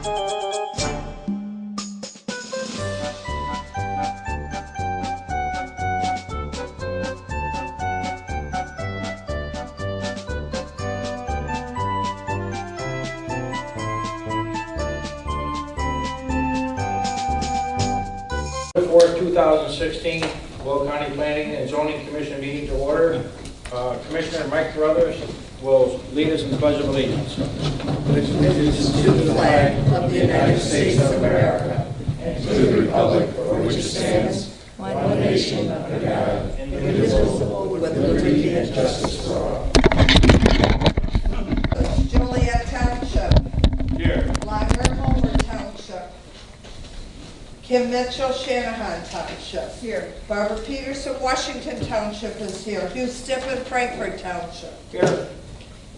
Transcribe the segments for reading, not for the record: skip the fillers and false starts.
4th, 2016, Will County Planning and Zoning Commission meeting to order. Commissioner Mike Carruthers will lead us in the Pledge of Allegiance. Pledge allegiance to the flag of the United States of America and to the republic for which it stands, one nation under God, indivisible, with liberty and justice for all. Joliet Township. Here. Langer Homer Township. Kim Mitchell, Shanahan Township. Here. Barbara Peterson, Washington Township is here. Hugh Stippen, Frankfurt Township. Here.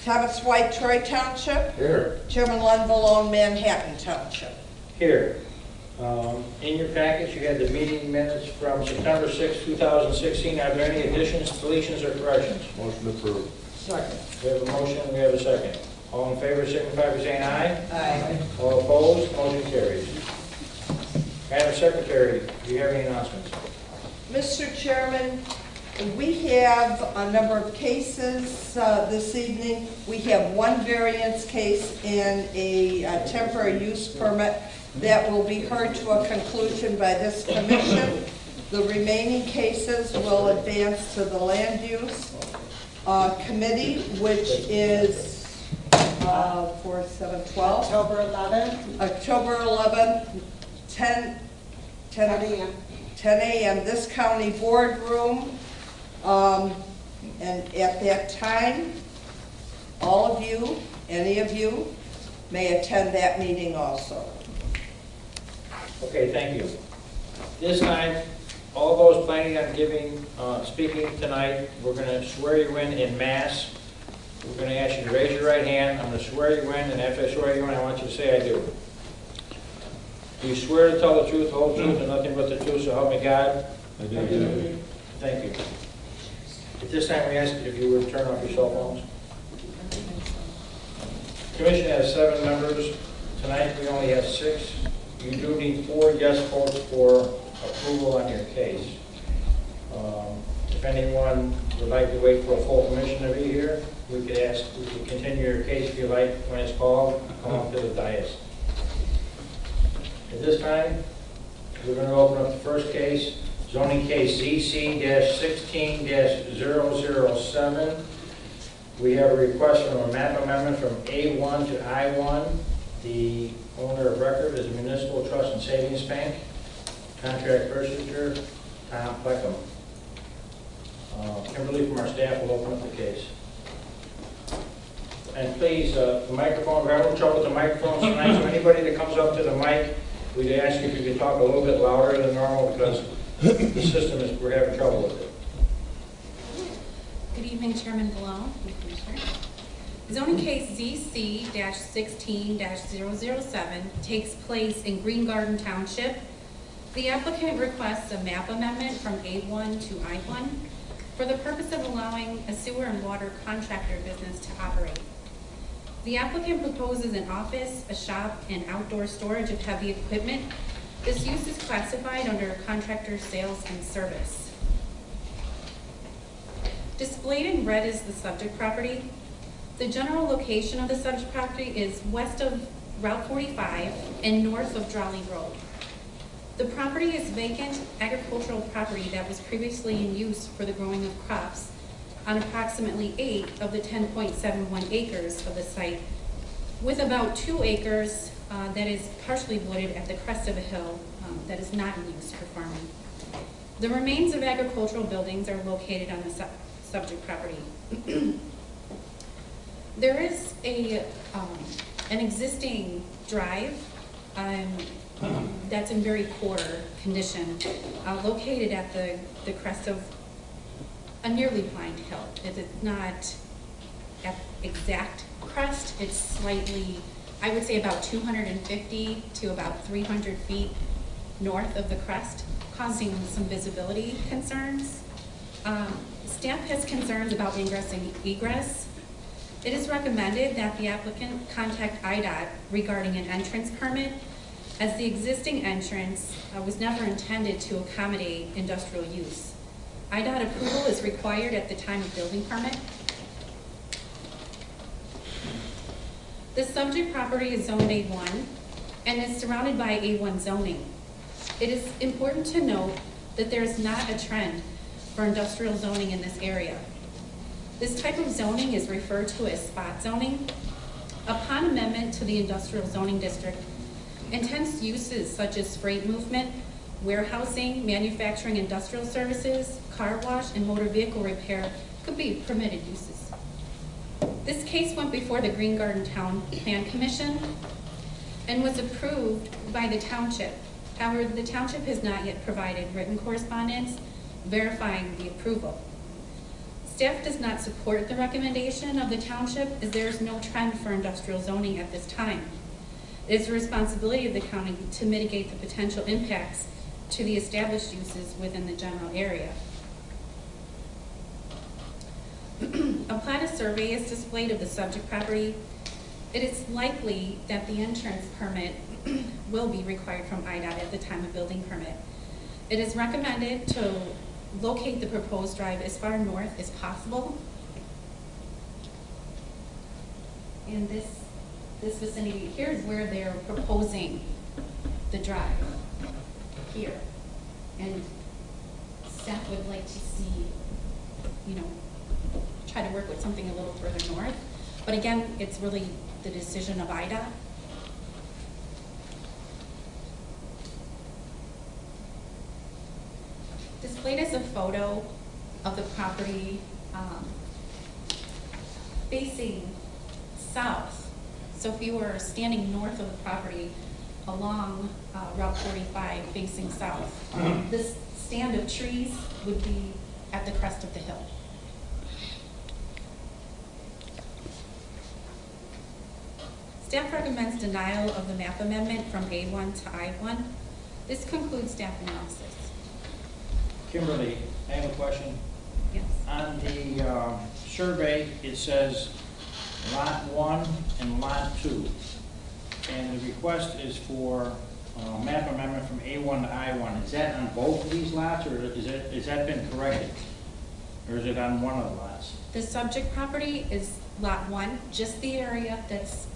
Thomas White, Troy Township. Here. Chairman Lundvall, Manhattan Township. Here. In your package, you had the meeting minutes from September 6, 2016. Are there any additions, deletions, or corrections? Motion approved. Second. We have a motion, we have a second. All in favor, signify by saying aye. Aye. All opposed, motion carries. Madam Secretary, do you have any announcements? Mr. Chairman, we have a number of cases this evening. We have one variance case and a temporary use permit that will be heard to a conclusion by this commission. The remaining cases will advance to the land use committee, which is 4/7/12. October 11th. October 11th, 10 a.m. This county boardroom. And at that time, all of you, any of you, may attend that meeting also. Okay, thank you. This time, all those planning on speaking tonight, we're going to swear you in mass. We're going to ask you to raise your right hand. I'm going to swear you in, and after I swear you in, I want you to say I do. Do you swear to tell the truth, the whole truth, and nothing but the truth, so help me God? I do. Thank you. At this time, we ask if you would turn off your cell phones. The commission has 7 members. Tonight, we only have 6. You do need 4 yes votes for approval on your case. If anyone would like to wait for a full commission to be here, we could continue your case if you like. When it's called, come up to the dais. At this time, we're going to open up the first case, zoning case ZC-16-007. We have a request from a map amendment from A1 to I1. The owner of record is a Municipal Trust and Savings Bank. Contract purchaser, Tom Pleckham. Kimberly from our staff will open up the case. And please, the microphone, we're having trouble with the microphones tonight, so anybody that comes up to the mic, we'd ask if you could talk a little bit louder than normal because the system is, we're having trouble with it. Good evening, Chairman Malone and Commissioner. Zoning case ZC-16-007 takes place in Green Garden Township. The applicant requests a map amendment from A1 to I1 for the purpose of allowing a sewer and water contractor business to operate. The applicant proposes an office, a shop, and outdoor storage of heavy equipment. This use is classified under contractor sales and service. Displayed in red is the subject property. The general location of the subject property is west of Route 45 and north of Drawley Road. The property is vacant agricultural property that was previously in use for the growing of crops on approximately 8 of the 10.71 acres of the site, with about 2 acres that is partially wooded at the crest of a hill that is not in use for farming. The remains of agricultural buildings are located on the subject property. There is an existing drive that's in very poor condition, located at the crest of a nearly blind hill. It is not at exact crest. It's slightly, I would say about 250 to about 300 feet north of the crest, causing some visibility concerns. Staff has concerns about ingress and egress. It is recommended that the applicant contact IDOT regarding an entrance permit, as the existing entrance was never intended to accommodate industrial use. IDOT approval is required at the time of building permit. The subject property is zoned A1 and is surrounded by A1 zoning. It is important to note that there is not a trend for industrial zoning in this area. This type of zoning is referred to as spot zoning. Upon amendment to the industrial zoning district, intense uses such as freight movement, warehousing, manufacturing, industrial services, car wash, and motor vehicle repair could be permitted uses. This case went before the Green Garden Town Plan Commission and was approved by the township. However, the township has not yet provided written correspondence verifying the approval. Staff does not support the recommendation of the township as there is no trend for industrial zoning at this time. It is the responsibility of the county to mitigate the potential impacts to the established uses within the general area. A plat of survey is displayed of the subject property. It is likely that the entrance permit will be required from IDOT at the time of building permit. It is recommended to locate the proposed drive as far north as possible. In this vicinity, here's where they're proposing the drive, here. And staff would like to see, try to work with something a little further north. But again, it's really the decision of IDOT. Displayed is a photo of the property facing south. So if you were standing north of the property along Route 45 facing south, this stand of trees would be at the crest of the hill. Staff recommends denial of the map amendment from A1 to I1. This concludes staff analysis. Kimberly, I have a question. Yes. On the survey, it says Lot 1 and Lot 2. And the request is for map amendment from A1 to I1. Is that on both of these lots, or has that been corrected? Or is it on one of the lots? The subject property is Lot 1, just the area that's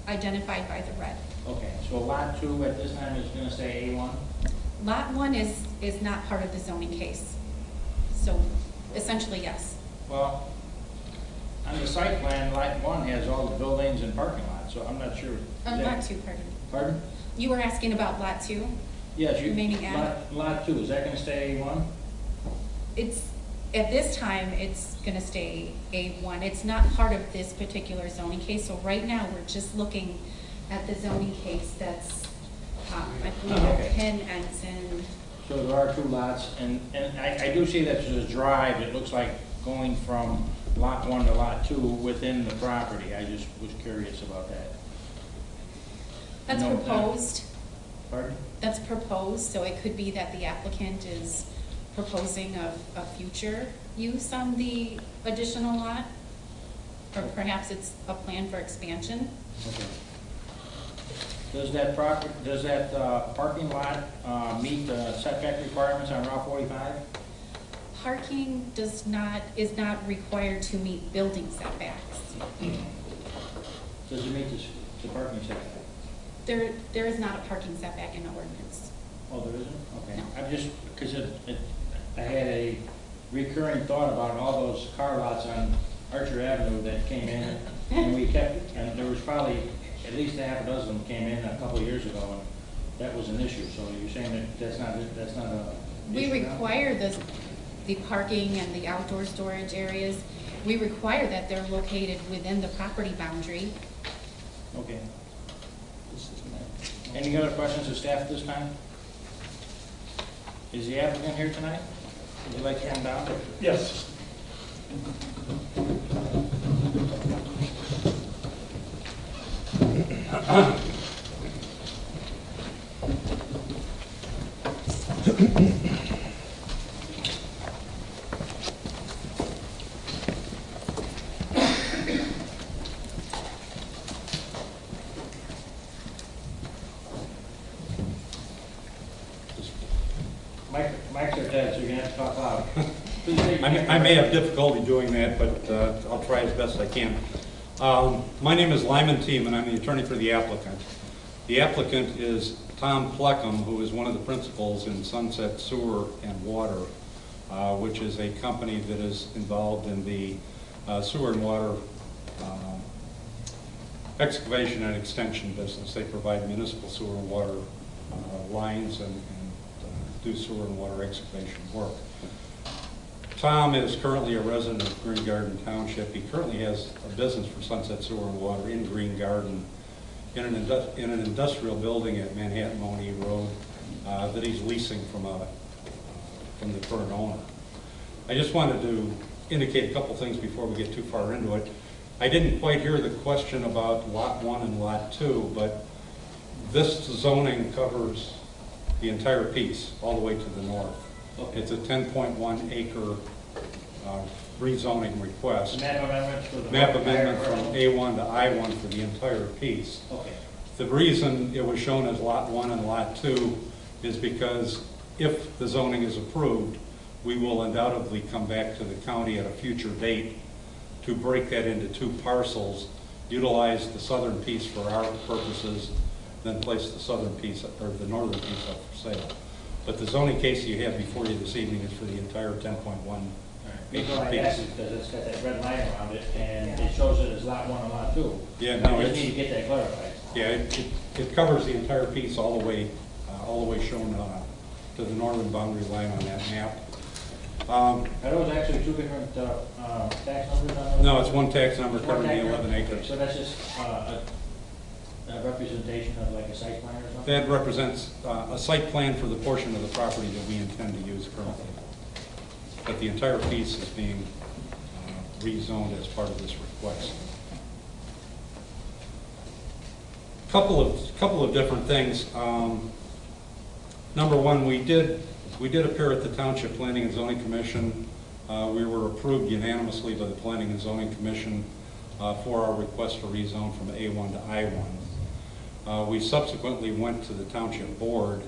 identified by the red. Okay, so Lot 2 at this time is going to stay A1? Lot 1 is not part of the zoning case. So essentially, yes. Well, on the site plan, Lot 1 has all the buildings and parking lots, so I'm not sure. Lot 2, pardon. Pardon? You were asking about Lot 2? Yes, Remaining ad? Lot 2, is that going to stay A1? It's, at this time, it's going to stay A1. It's not part of this particular zoning case. So right now, we're just looking at the zoning case that's, I believe, okay. Penn ends in. So there are two lots, and I do see that there's a drive, it looks like going from Lot 1 to Lot 2 within the property. I just was curious about that. That's No, proposed. Pardon? That's proposed, so it could be that the applicant is proposing a future use on the additional lot, or perhaps it's a plan for expansion. Okay. Does that parking lot meet the setback requirements on Route 45? Parking is not required to meet building setbacks. Does it meet the parking setback? There is not a parking setback in the ordinance. Oh, there isn't? Okay. No. I'm just, because I had a recurring thought about all those car lots on Archer Avenue that came in, and and there was probably at least a half a dozen came in a couple of years ago, and that was an issue. So you're saying that that's not a We issue now? require the parking and the outdoor storage areas. We require that they're located within the property boundary. Okay. Any other questions of staff at this time? Is the applicant here tonight? Would you like to come down? Yes. Mike's are dead, so you're gonna have to talk loud. I may have difficulty doing that, but I'll try as best I can. My name is Lyman Team, and I'm the attorney for the applicant. The applicant is Tom Pleckham, who is one of the principals in Sunset Sewer and Water, which is a company that is involved in the sewer and water excavation and extension business. They provide municipal sewer and water lines and do sewer and water excavation work. Tom is currently a resident of Green Garden Township. He currently has a business for Sunset Sewer and Water in Green Garden in an industrial building at Manhattan Money Road that he's leasing from the current owner. I just wanted to indicate a couple things before we get too far into it. I didn't quite hear the question about Lot 1 and Lot 2, but this zoning covers the entire piece all the way to the north. Okay. It's a 10.1 acre rezoning request. Map amendment for the map amendment from A1 to I1 for the entire piece. Okay. The reason it was shown as Lot 1 and Lot 2 is because if the zoning is approved, we will undoubtedly come back to the county at a future date to break that into two parcels, utilize the southern piece for our purposes, then place the southern piece or the northern piece up for sale. But the zoning case you have before you this evening is for the entire 10.1 acre I piece. asked it because it's got that red line around it, and it shows it as Lot 1 and Lot 2. Yeah, no, I just need to get that clarified. Yeah, it covers the entire piece all the way shown to the northern boundary line on that map. Are those actually two different tax numbers on those? No, it's one tax number It's one covering the tax 11 number? acres. So that's just a representation of like a site plan or something? That represents a site plan for the portion of the property that we intend to use currently. But the entire piece is being rezoned as part of this request. Couple of different things. Number one, we did appear at the Township Planning and Zoning Commission. We were approved unanimously by the Planning and Zoning Commission for our request to rezone from A1 to I1. We subsequently went to the Township Board,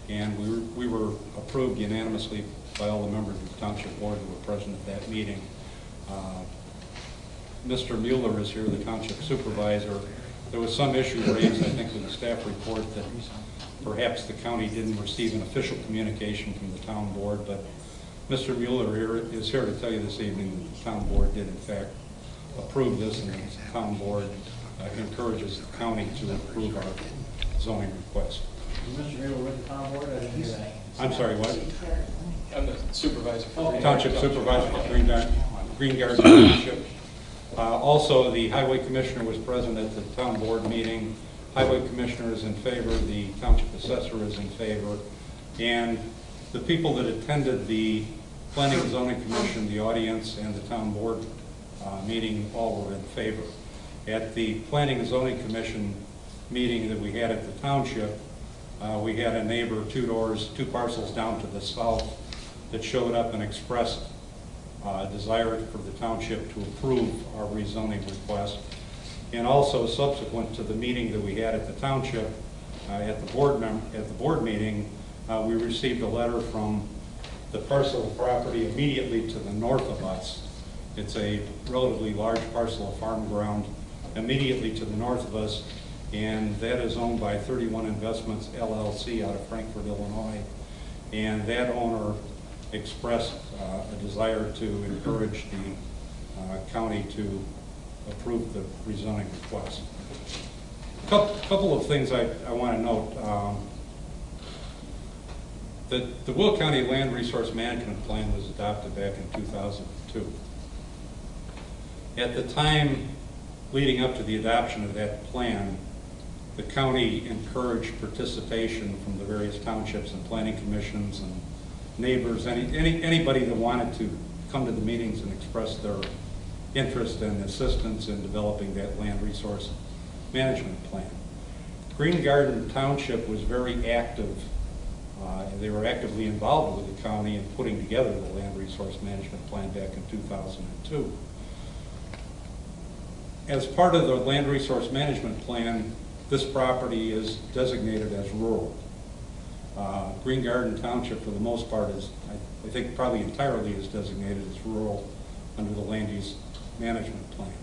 and we were approved unanimously by all the members of the Township Board who were present at that meeting. Mr. Mueller is here, the Township Supervisor. There was some issue raised, I think, with the staff report that perhaps the county didn't receive an official communication from the Town Board, but Mr. Mueller is here to tell you this evening that the Town Board did in fact approve this, and the Town Board encourages the county to approve our zoning request. Mr. Mueller with the Town Board? I didn't hear that. I'm sorry, what? I'm the supervisor. Okay. Township Supervisor for Green Garden Township. Also, the Highway Commissioner was present at the Town Board meeting. Highway Commissioner is in favor, the Township Assessor is in favor, and the people that attended the Planning and Zoning Commission, the audience, and the Town Board meeting all were in favor. At the Planning and Zoning Commission meeting that we had at the Township, we had a neighbor two parcels down to the south that showed up and expressed desire for the Township to approve our rezoning request. And also subsequent to the meeting that we had at the Township, at the board meeting, we received a letter from the parcel of property immediately to the north of us. It's a relatively large parcel of farm ground immediately to the north of us, and that is owned by 31 Investments LLC out of Frankfort, Illinois. And that owner expressed a desire to encourage the county to approve the rezoning request. A couple of things I want to note. The Will County Land Resource Management Plan was adopted back in 2002. At the time leading up to the adoption of that plan, the county encouraged participation from the various townships and planning commissions and neighbors, anybody that wanted to come to the meetings and express their interest and assistance in developing that land resource management plan. Green Garden Township was very active. They were actively involved with the county in putting together the land resource management plan back in 2002. As part of the land resource management plan, this property is designated as rural. Green Garden Township, for the most part, is, I think probably entirely is designated as rural under the land use management plan.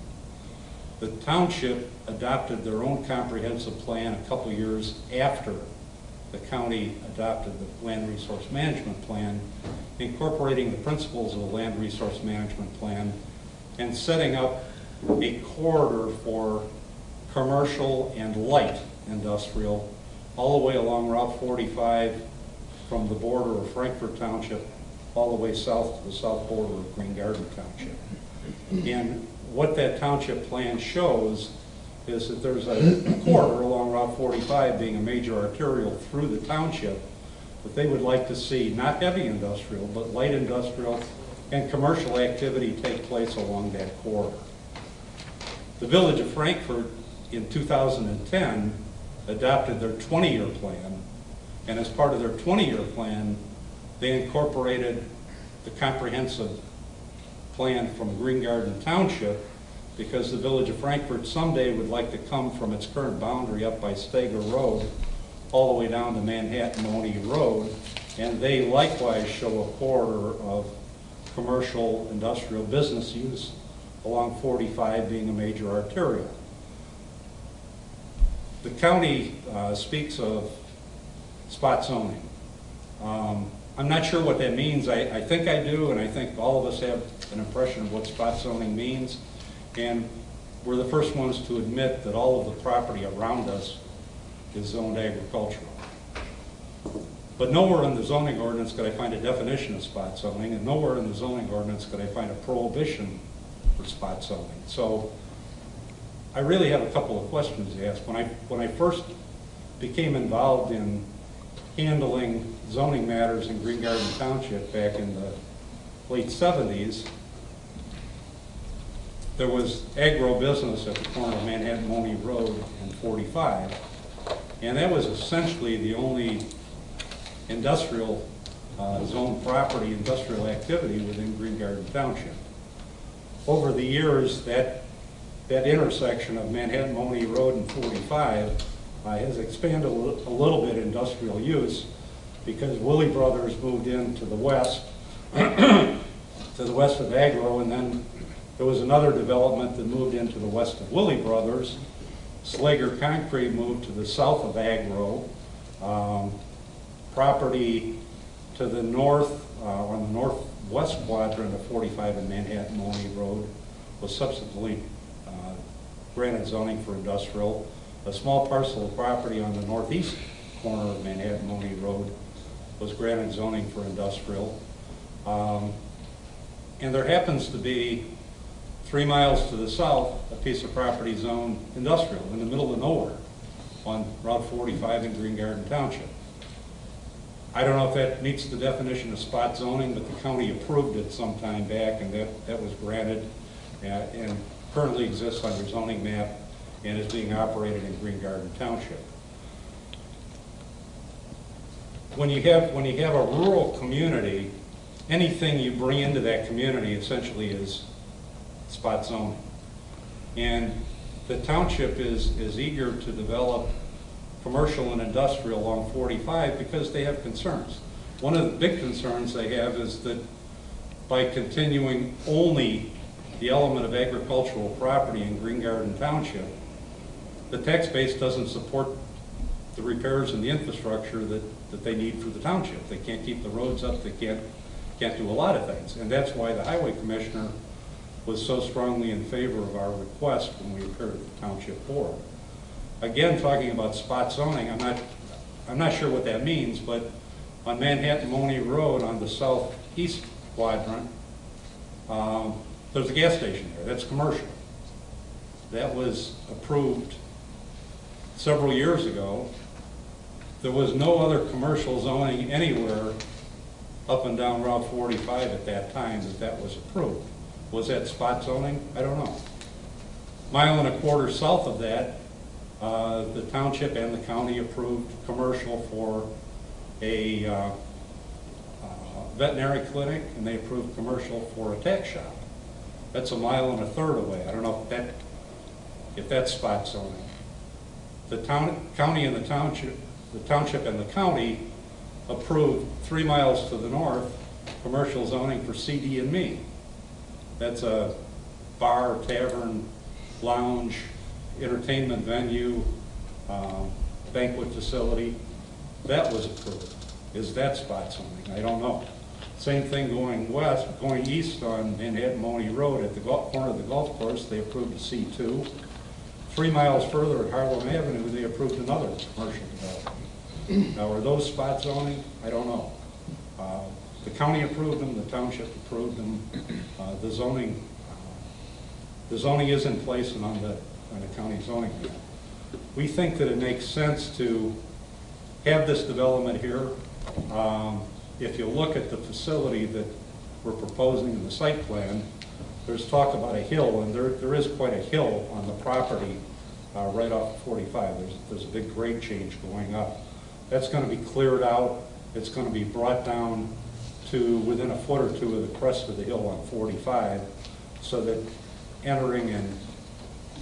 The township adopted their own comprehensive plan a couple years after the county adopted the land resource management plan, incorporating the principles of the land resource management plan and setting up a corridor for commercial and light industrial all the way along Route 45 from the border of Frankfort Township all the way south to the south border of Green Garden Township. And what that township plan shows is that there's a corridor along Route 45 being a major arterial through the township that they would like to see not heavy industrial, but light industrial and commercial activity take place along that corridor. The Village of Frankfort in 2010 adopted their 20-year plan, and as part of their 20-year plan, they incorporated the comprehensive plan from Green Garden Township, because the Village of Frankfort someday would like to come from its current boundary up by Steger Road all the way down to Manhattan-Money Road, and they likewise show a corridor of commercial industrial business use along 45 being a major arterial. The county speaks of spot zoning. I'm not sure what that means. I think I do, and I think all of us have an impression of what spot zoning means. And we're the first ones to admit that all of the property around us is zoned agricultural. But nowhere in the zoning ordinance could I find a definition of spot zoning, and nowhere in the zoning ordinance could I find a prohibition for spot zoning. So I really have a couple of questions to ask. When I first became involved in handling zoning matters in Green Garden Township back in the late 70s, there was agro-business at the corner of Manhattan-Money Road and 45, and that was essentially the only industrial zone property, industrial activity within Green Garden Township. Over the years, that intersection of Manhattan-Money Road and 45 has expanded a little bit industrial use, because Willie Brothers moved in to the west, to the west of Agro, and then there was another development that moved into the west of Willie Brothers. Slager Concrete moved to the south of Agro. Property to the north, on the northwest quadrant of 45 and Manhattan-Money Road was subsequently granted zoning for industrial. A small parcel of property on the northeast corner of Manhattan-Money Road was granted zoning for industrial. And there happens to be 3 miles to the south a piece of property zoned industrial in the middle of nowhere on Route 45 in Green Garden Township. I don't know if that meets the definition of spot zoning, but the county approved it some time back, and that was granted and currently exists on your zoning map and is being operated in Green Garden Township. When you have a rural community, anything you bring into that community essentially is spot zoning. And the township is eager to develop commercial and industrial along 45 because they have concerns. One of the big concerns they have is that by continuing only the element of agricultural property in Green Garden Township, the tax base doesn't support the repairs and the infrastructure that they need for the township. They can't keep the roads up, they can't do a lot of things. And that's why the highway commissioner was so strongly in favor of our request when we appeared at the township board. Again, talking about spot zoning, I'm not sure what that means, but on Manhattan-Money Road on the southeast quadrant, there's a gas station there. That's commercial. That was approved several years ago. There was no other commercial zoning anywhere up and down Route 45 at that time that was approved. Was that spot zoning? I don't know. 1.25 miles south of that, the township and the county approved commercial for a veterinary clinic, and they approved commercial for a tax shop. That's 1.33 miles away. I don't know if that's spot zoning. The township and the county approved 3 miles to the north, commercial zoning for CD and Me. That's a bar, tavern, lounge, entertainment venue, banquet facility. That was approved. Is that spot zoning? I don't know. Same thing going east on Manhattan-Money Road at the corner of the golf course, they approved a C2. 3 miles further at Harlem Avenue, they approved another commercial development. Now, are those spot zoning? I don't know. The county approved them, the township approved them. The zoning is in place and on the county zoning map. We think that it makes sense to have this development here. If you look at the facility that we're proposing in the site plan, there's talk about a hill, and there is quite a hill on the property right off of 45. There's a big grade change going up. That's going to be cleared out. It's going to be brought down to within a foot or two of the crest of the hill on 45, so that entering and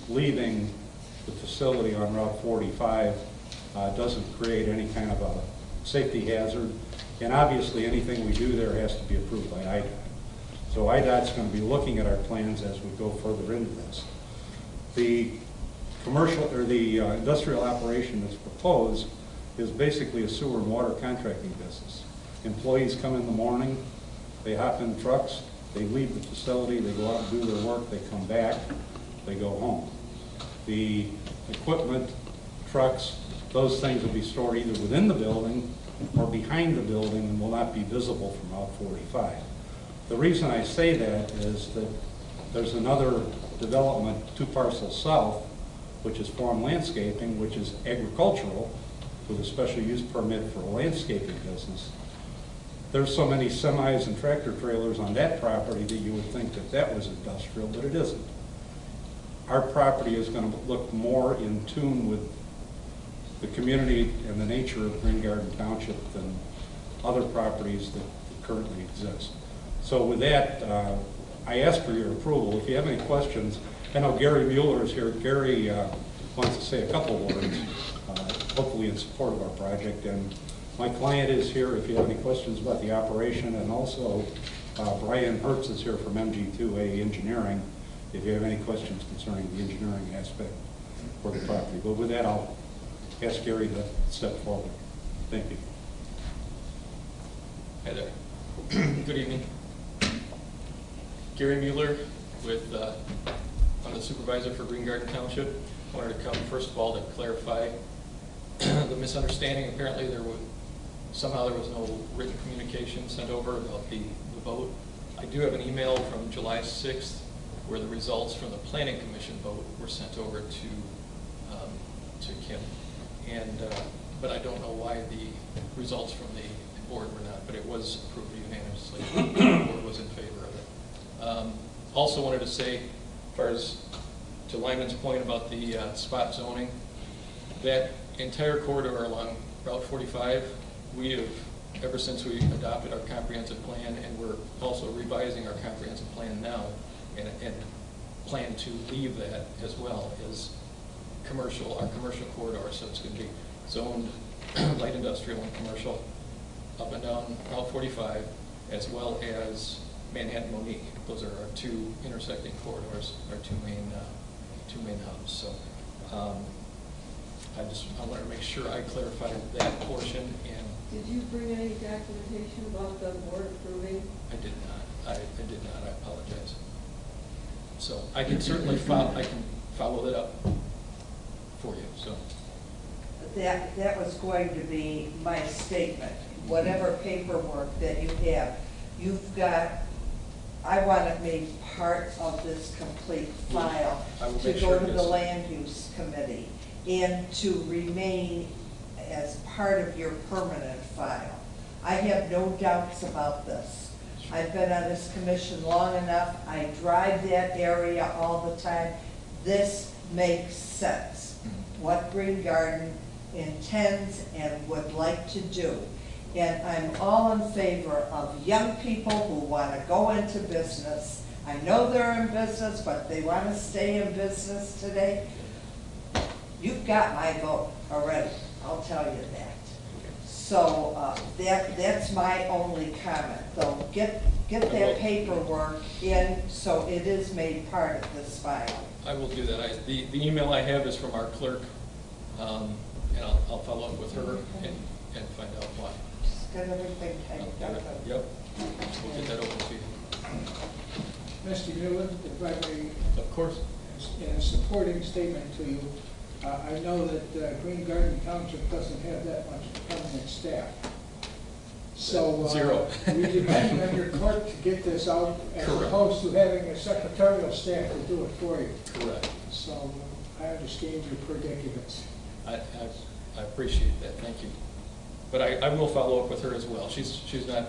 leaving the facility on Route 45 doesn't create any kind of a safety hazard. And obviously, anything we do there has to be approved by IDOT. So IDOT's going to be looking at our plans as we go further into this. The commercial or the industrial operation that's proposed is basically a sewer and water contracting business. Employees come in the morning, they hop in trucks, they leave the facility, they go out and do their work, they come back, they go home. The equipment, trucks, those things will be stored either within the building or behind the building and will not be visible from Route 45. The reason I say that is that there's another development 2 parcels south, which is farm landscaping, which is agricultural, with a special use permit for a landscaping business. There's so many semis and tractor trailers on that property that you would think that that was industrial, but it isn't. Our property is going to look more in tune with the community and the nature of Green Garden Township than other properties that currently exist. So with that, I ask for your approval. If you have any questions, I know Gary Mueller is here. Gary wants to say a couple words, hopefully in support of our project. And my client is here if you have any questions about the operation. And also, Brian Hertz is here from MG2A Engineering if you have any questions concerning the engineering aspect for the property. But with that, I'll ask Gary to step forward. Thank you. Hi there. Good evening. Gary Mueller with, I'm the supervisor for Green Garden Township. I wanted to come first of all to clarify the misunderstanding. Apparently somehow there was no written communication sent over about the vote. I do have an email from July 6th where the results from the Planning Commission vote were sent over to Kim. And but I don't know why the results from the board were not, but it was approved unanimously. The board was in favor of it. Also wanted to say, as far as to Lyman's point about the spot zoning, that entire corridor along Route 45, we have, ever since we adopted our comprehensive plan, and we're also revising our comprehensive plan now, and plan to leave that as well as our commercial corridor, so it's going to be zoned light industrial and commercial up and down Route 45, as well as Manhattan-Monique. Those are our 2 intersecting corridors, our 2 main hubs. So I want to make sure I clarified that portion. And did you bring any documentation about the board approving? I did not. I did not. I apologize. So I can certainly follow that up for you. So That was going to be my statement. Whatever paperwork that you have, you've got, I want it made part of this complete file to go to the land use committee and to remain as part of your permanent file. I have no doubts about this. I've been on this commission long enough. I drive that area all the time. This makes sense, what Green Garden intends and would like to do. And I'm all in favor of young people who want to go into business. I know they're in business, but they want to stay in business today. You've got my vote already, I'll tell you that. So that's my only comment, though. Get that paperwork in so it is made part of this file. I will do that. The email I have is from our clerk, and I'll follow up with her and find out why. Just get everything typed up. Yep, we'll get that over to you. Mr. Newland, if I may, Of course. in a supporting statement to you, I know that Green Garden Township doesn't have that much permanent staff. So Zero. We depend on your clerk to get this out as Correct. opposed to having a secretarial staff to do it for you. Correct. So I understand your predicaments. I appreciate that, thank you. But I will follow up with her as well. She's not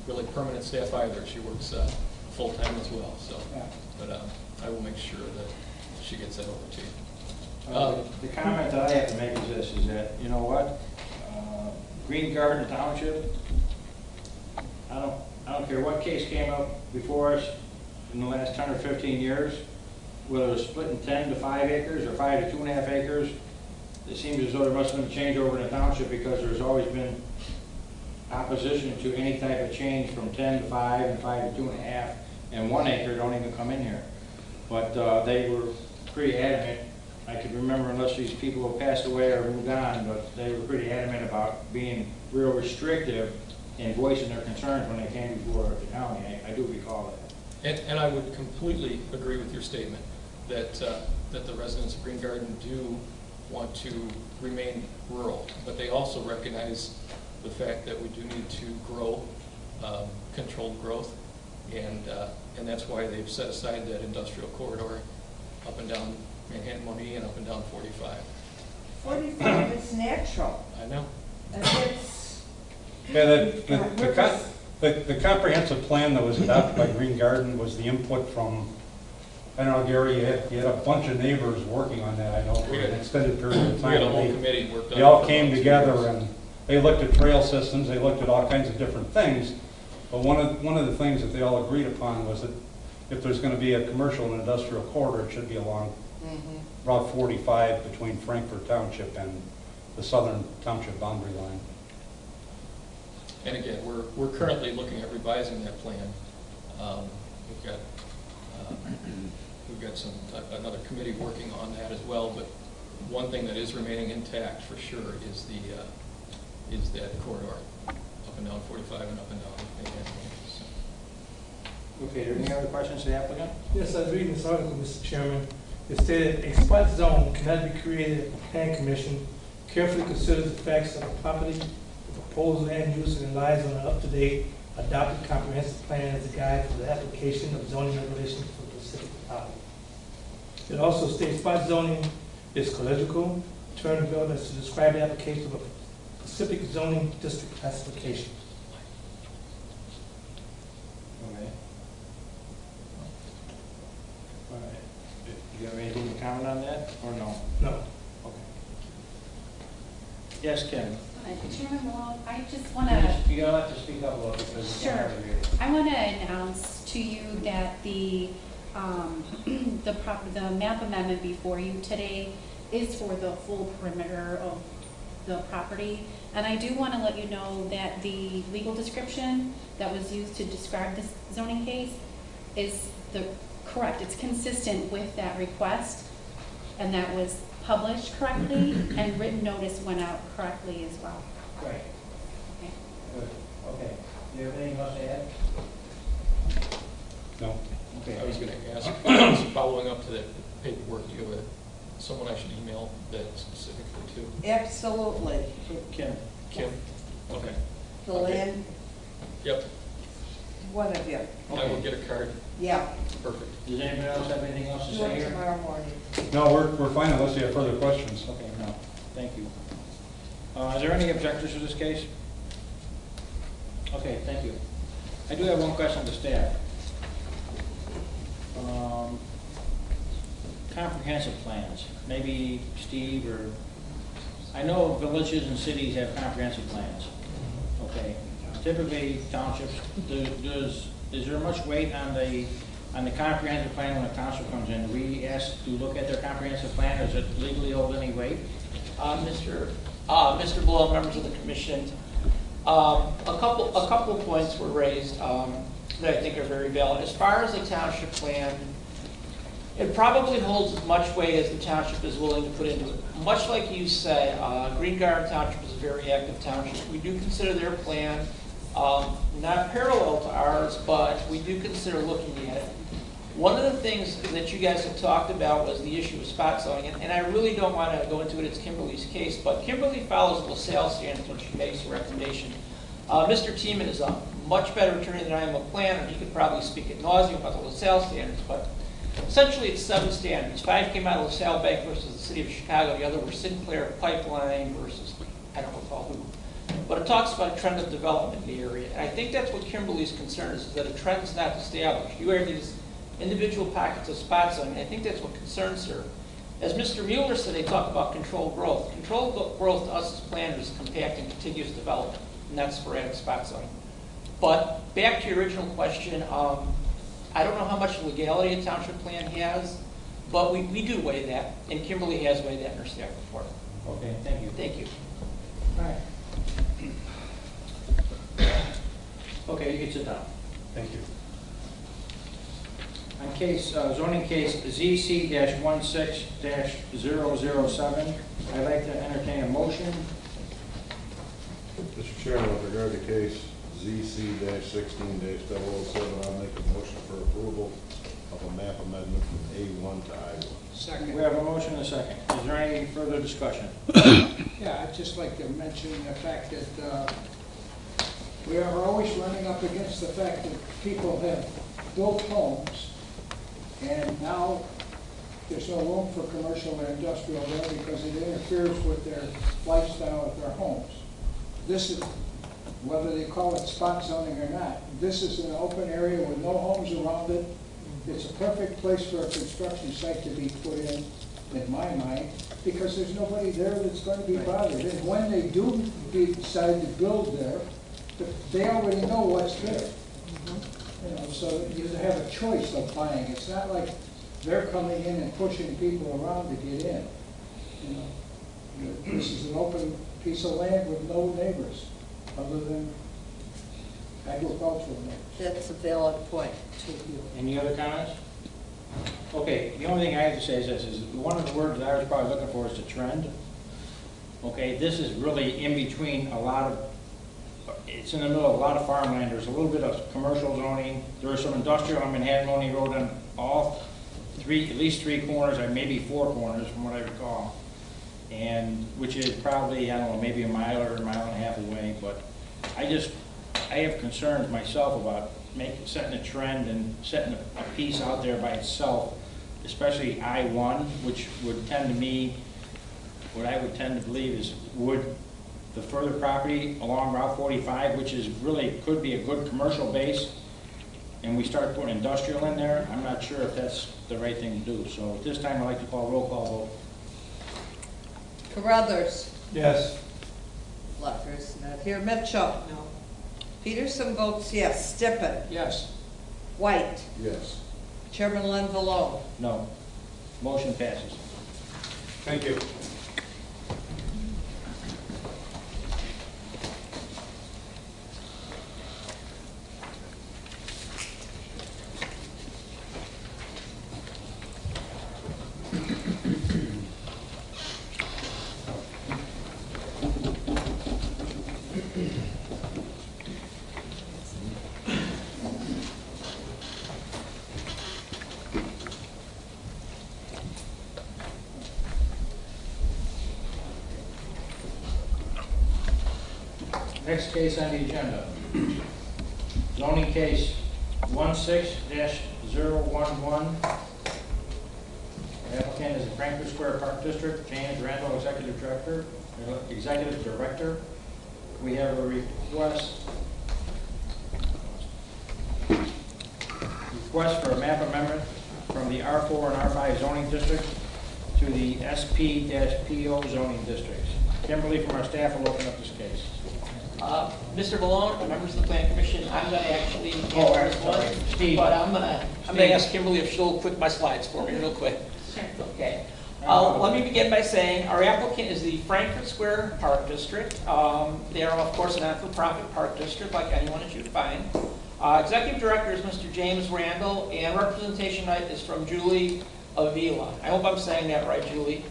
really permanent staff either. She works full-time as well, so. Yeah. But I will make sure that she gets that over to you. The comment that I have to make is this, is that, you know what? Green Garden Township, I don't care what case came up before us in the last 10 or 15 years, whether it was splitting 10 to 5 acres or 5 to 2.5 acres, it seems as though there must have been a changeover in the township because there's always been opposition to any type of change from 10 to 5 and 5 to 2.5, and 1 acre don't even come in here. But they were pretty adamant. I can remember, unless these people have passed away or moved on, but they were pretty adamant about being real restrictive in voicing their concerns when they came before the county. I do recall that. And I would completely agree with your statement that the residents of Green Garden do want to remain rural, but they also recognize the fact that we do need to grow, controlled growth, and that's why they've set aside that industrial corridor up and down Manhattan-Monee and up and down 45. 45 is natural. I know. And it's, Yeah, the comprehensive plan that was adopted by Green Garden was the input from, I don't know, Gary, you had a bunch of neighbors working on that, I know, for an extended period of We time. had a whole committee worked on it. They all for came about 2 together years. and they looked at trail systems, they looked at all kinds of different things. But one of the things that they all agreed upon was that if there's going to be a commercial and industrial corridor, it should be along Route 45 between Frankfort Township and the southern township boundary line. And again, we're currently looking at revising that plan. We've got another committee working on that as well, but one thing that is remaining intact for sure is that corridor up and down 45 and up and down Manhattan-Monee. So. Okay, are there any other questions to the applicant? Yes, I was reading this article, Mr. Chairman. It stated a spot zone cannot be created if the plan commission carefully considers the facts of the property, the proposed land use, and relies on an up-to-date adopted comprehensive plan as a guide for the application of zoning regulations for the specific property. It also states spot zoning is collegial, term developed as to describe the application of a specific zoning district classification. Okay. All right. Do you have anything to comment on that, or no? No. Okay. Yes, Ken? Chairman Malone, I just want to, You're going to have to speak up a little because we can't Sure. hardly hear you. I want to announce to you that the map amendment before you today is for the full perimeter of the property. And I do want to let you know that the legal description that was used to describe this zoning case is correct. It's consistent with that request, and that was published correctly, and written notice went out correctly as well. Great. Okay. Good. Okay. Do you have anything else to add? No? Okay. I was going to ask, following up to that paperwork, you have someone I should email that specifically to? absolutely. Kim? Kim? Okay. The land, Yep, one of you. I will get a card. Yeah. Perfect. Does anyone else have anything else to Do say it here? tomorrow morning. No, we're fine unless you have further questions. Okay, no, thank you. Are there any objectors to this case? Okay, thank you. I do have one question to staff. Comprehensive plans, maybe Steve or, I know villages and cities have comprehensive plans, okay? Typically townships, is there much weight on the comprehensive plan when a township comes in? Do we ask to look at their comprehensive plan, or does it legally hold any weight? Mr. Blow, members of the commission, A couple of points were raised that I think are very valid. As far as the township plan, it probably holds as much weight as the township is willing to put into it. Much like you said, Green Garden Township is a very active township. We do consider their plan not parallel to ours, but we do consider looking at it. One of the things that you guys have talked about was the issue of spot zoning, and I really don't want to go into it, it's Kimberly's case, but Kimberly follows LaSalle standards when she makes a recommendation. Mr. Tiemann is a much better attorney than I am a planner. He could probably speak ad nauseum about the LaSalle standards, but essentially it's 7 standards. 5 came out of LaSalle Bank versus the City of Chicago. The other were Sinclair Pipeline versus, I don't recall who. But it talks about a trend of development in the area. And I think that's what Kimberly's concern is that a trend is not established. You have these individual pockets of spot zoning. I think that's what concerns her. As Mr. Mueller said, they talk about controlled growth. Controlled growth to us as planners is compact and contiguous development, and that's sporadic spot zoning. But back to your original question, I don't know how much legality a township plan has, but we do weigh that, and Kimberly has weighed that in her staff report. Okay, thank you. Thank you. All right. Okay, you can sit down. Thank you. On case, zoning case ZC-16-007, I'd like to entertain a motion. Mr. Chairman, with regard to case ZC-16-007, I'll make a motion for approval of a map amendment from A1 to I1. Second. We have a motion and a second. Is there any further discussion? Yeah, I'd just like to mention the fact that we are always running up against the fact that people have built homes and now there's no room for commercial or industrial there because it interferes with their lifestyle at their homes. This is, whether they call it spot zoning or not, this is an open area with no homes around it. It's a perfect place for a construction site to be put in my mind, because there's nobody there that's going to be bothered. And when they do decide to build there, they already know what's there. You know, so you have a choice of buying. It's not like they're coming in and pushing people around to get in. You know, this is an open piece of land with no neighbors other than agricultural neighbors. That's a valid point, too. Any other comments? Okay, the only thing I have to say is this, is one of the words that I was probably looking for is the trend. Okay, this is really in between a lot of, it's in the middle of a lot of farmland. There's a little bit of commercial zoning. There's some industrial on Manhattan Road on all at least 3 corners, or maybe 4 corners from what I recall. And which is probably, I don't know, maybe a mile or a mile and a half away, but I have concerns myself about setting a trend and setting a piece out there by itself, especially I-1, which would tend to me, what I would tend to believe is would the further property along Route 45, which is really could be a good commercial base, and we start putting industrial in there, I'm not sure if that's the right thing to do. So at this time, I'd like to call a roll call vote. Carruthers. Yes. Flucker's not here. Mitchell. No. Peterson votes yes. Stippen. Yes. White. Yes. Chairman Lenvalone. No. Motion passes. Thank you. Next case on the agenda, zoning case 16-011. The applicant is the Franklin Square Park District, James Randall, Executive Director. We have a request for a map amendment from the R4 and R5 zoning districts to the SP-PO zoning districts. Kimberly from our staff will open up this case. Mr. Malone, members of the Plan Commission, I'm going to actually Oh, handle this sorry. one, Steve. but I'm going to ask Kimberly if she'll quit my slides for me real quick. Sure. Okay. Let me begin by saying our applicant is the Frankfurt Square Park District. They are, of course, a not-for-profit park district like anyone that you'd find. Executive Director is Mr. James Randall, and representation tonight is from Julie Avila. I hope I'm saying that right, Julie.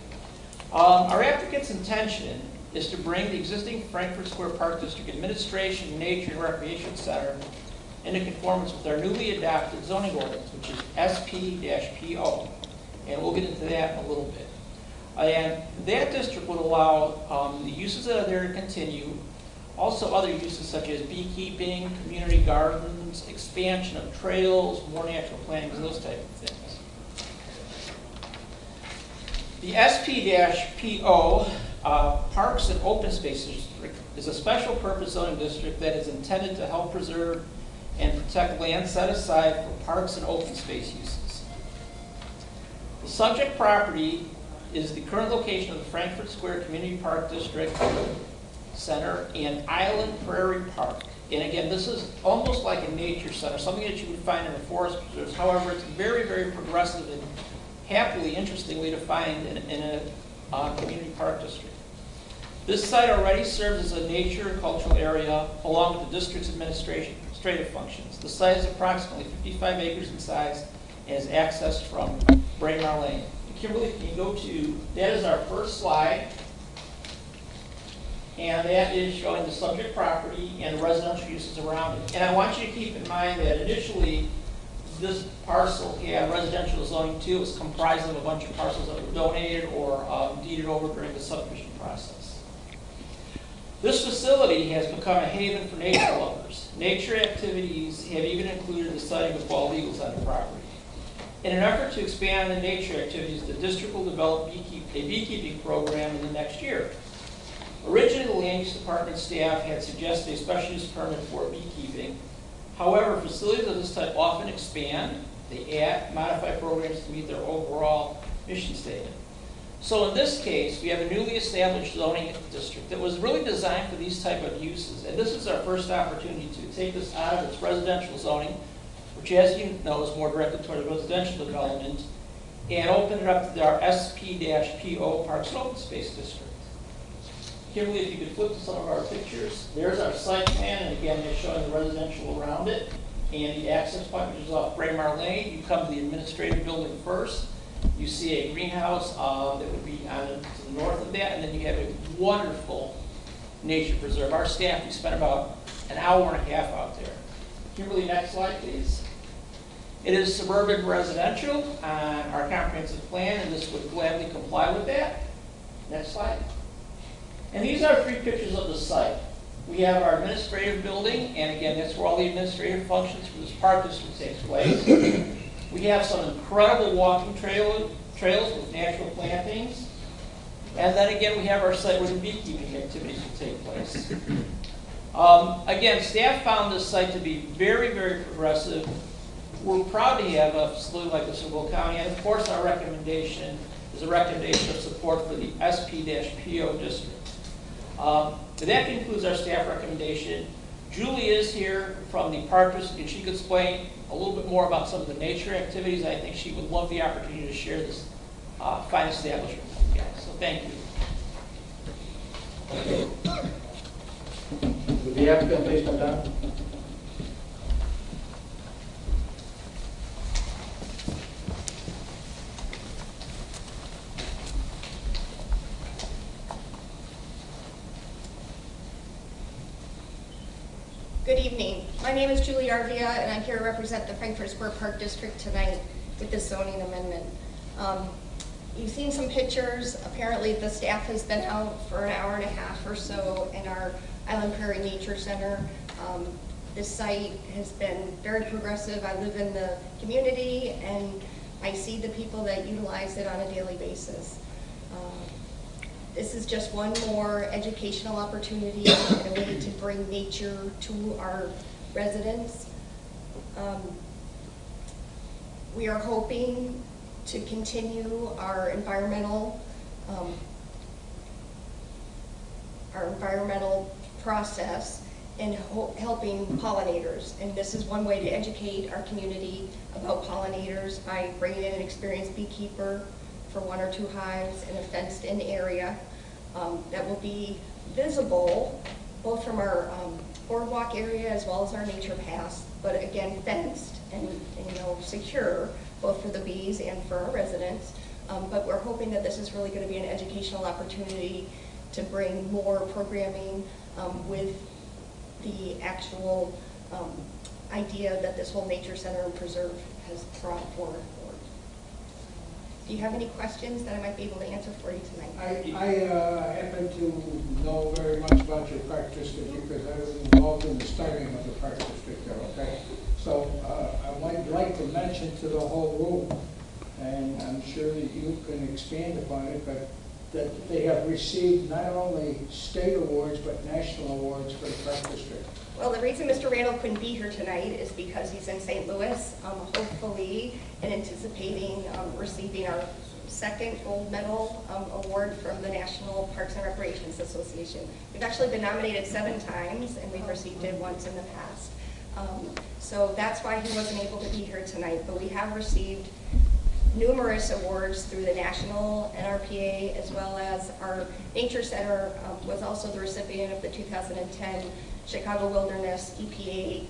Our applicant's intention is to bring the existing Frankfurt Square Park District Administration, Nature, and Recreation Center into conformance with our newly adopted zoning ordinance, which is SP-PO. And we'll get into that in a little bit. And that district would allow the uses that are there to continue, also other uses such as beekeeping, community gardens, expansion of trails, more natural plantings, and those type of things. The SP-PO Parks and Open Space District is a special purpose zoning district that is intended to help preserve and protect land set aside for parks and open space uses. The subject property is the current location of the Frankfurt Square Community Park District Center and Island Prairie Park. And again, this is almost like a nature center, something that you would find in the forest preserves. However, it's very, very progressive and happily, interestingly, to find in a community park district. This site already serves as a nature and cultural area along with the district's administrative functions. The site is approximately 55 acres in size and is accessed from Braemar Lane. Kimberly, can you go to, that is our first slide, and that is showing the subject property and the residential uses around it. And I want you to keep in mind that initially this parcel had residential zoning too. It was comprised of a bunch of parcels that were donated or deeded over during the subdivision process. This facility has become a haven for nature lovers. Nature activities have even included the sighting of bald eagles on the property. In an effort to expand the nature activities, the district will develop a beekeeping program in the next year. Originally, the land use department staff had suggested a special use permit for beekeeping. However, facilities of this type often expand, they add, modify programs to meet their overall mission statement. So in this case, we have a newly established zoning district that was really designed for these type of uses. And this is our first opportunity to take this out of its residential zoning, which, as you know, is more directed toward residential development, and open it up to our SP-PO Parks and Open Space District. Kimberly, if you could flip to some of our pictures. There's our site plan, and again, they're showing the residential around it, and the access point, which is off Braemar Lane. You come to the administrative building first. You see a greenhouse that would be on to the north of that, and then you have a wonderful nature preserve. Our staff, we spent about an hour and a half out there. Kimberly, next slide, please. It is suburban residential on our comprehensive plan, and this would gladly comply with that. Next slide. And these are 3 pictures of the site. We have our administrative building, and again, that's where all the administrative functions for this park district takes place. We have some incredible walking trails with natural plantings. And then again, we have our site where the beekeeping activities will take place. Again, staff found this site to be very, very progressive. We're proud to have a facility like this in Will County, and of course our recommendation is a recommendation of support for the SP-PO district. That concludes our staff recommendation. Julie is here from the park district, and she could explain a little bit more about some of the nature activities. I think she would love the opportunity to share this fine establishment with you guys. So thank you. Would the applicant please come down? Good evening. My name is Julie Arvia, and I'm here to represent the Frankfurt Square Park District tonight with this zoning amendment. You've seen some pictures. Apparently, the staff has been out for an hour and a half or so in our Island Prairie Nature Center. This site has been very progressive. I live in the community, and I see the people that utilize it on a daily basis. This is just one more educational opportunity and a way to bring nature to our residents. We are hoping to continue our environmental process in helping pollinators. And this is one way to educate our community about pollinators by bringing in an experienced beekeeper for 1 or 2 hives in a fenced-in area that will be visible both from our boardwalk area as well as our nature paths, but again fenced and secure both for the bees and for our residents. But we're hoping that this is really going to be an educational opportunity to bring more programming with the actual idea that this whole nature center and preserve has brought forward. Do you have any questions that I might be able to answer for you tonight? I happen to know very much about your park district because I was involved in the starting of the park district there, okay? So I would like to mention to the whole room, and I'm sure that you can expand upon it, but that they have received not only state awards but national awards for the park district. Well, the reason Mr. Randall couldn't be here tonight is because he's in St. Louis, hopefully, and anticipating receiving our 2nd gold medal award from the National Parks and Recreations Association. We've actually been nominated 7 times, and we've received it once in the past. So that's why he wasn't able to be here tonight, but we have received numerous awards through the National NRPA, as well as our Nature Center was also the recipient of the 2010 Chicago Wilderness EPA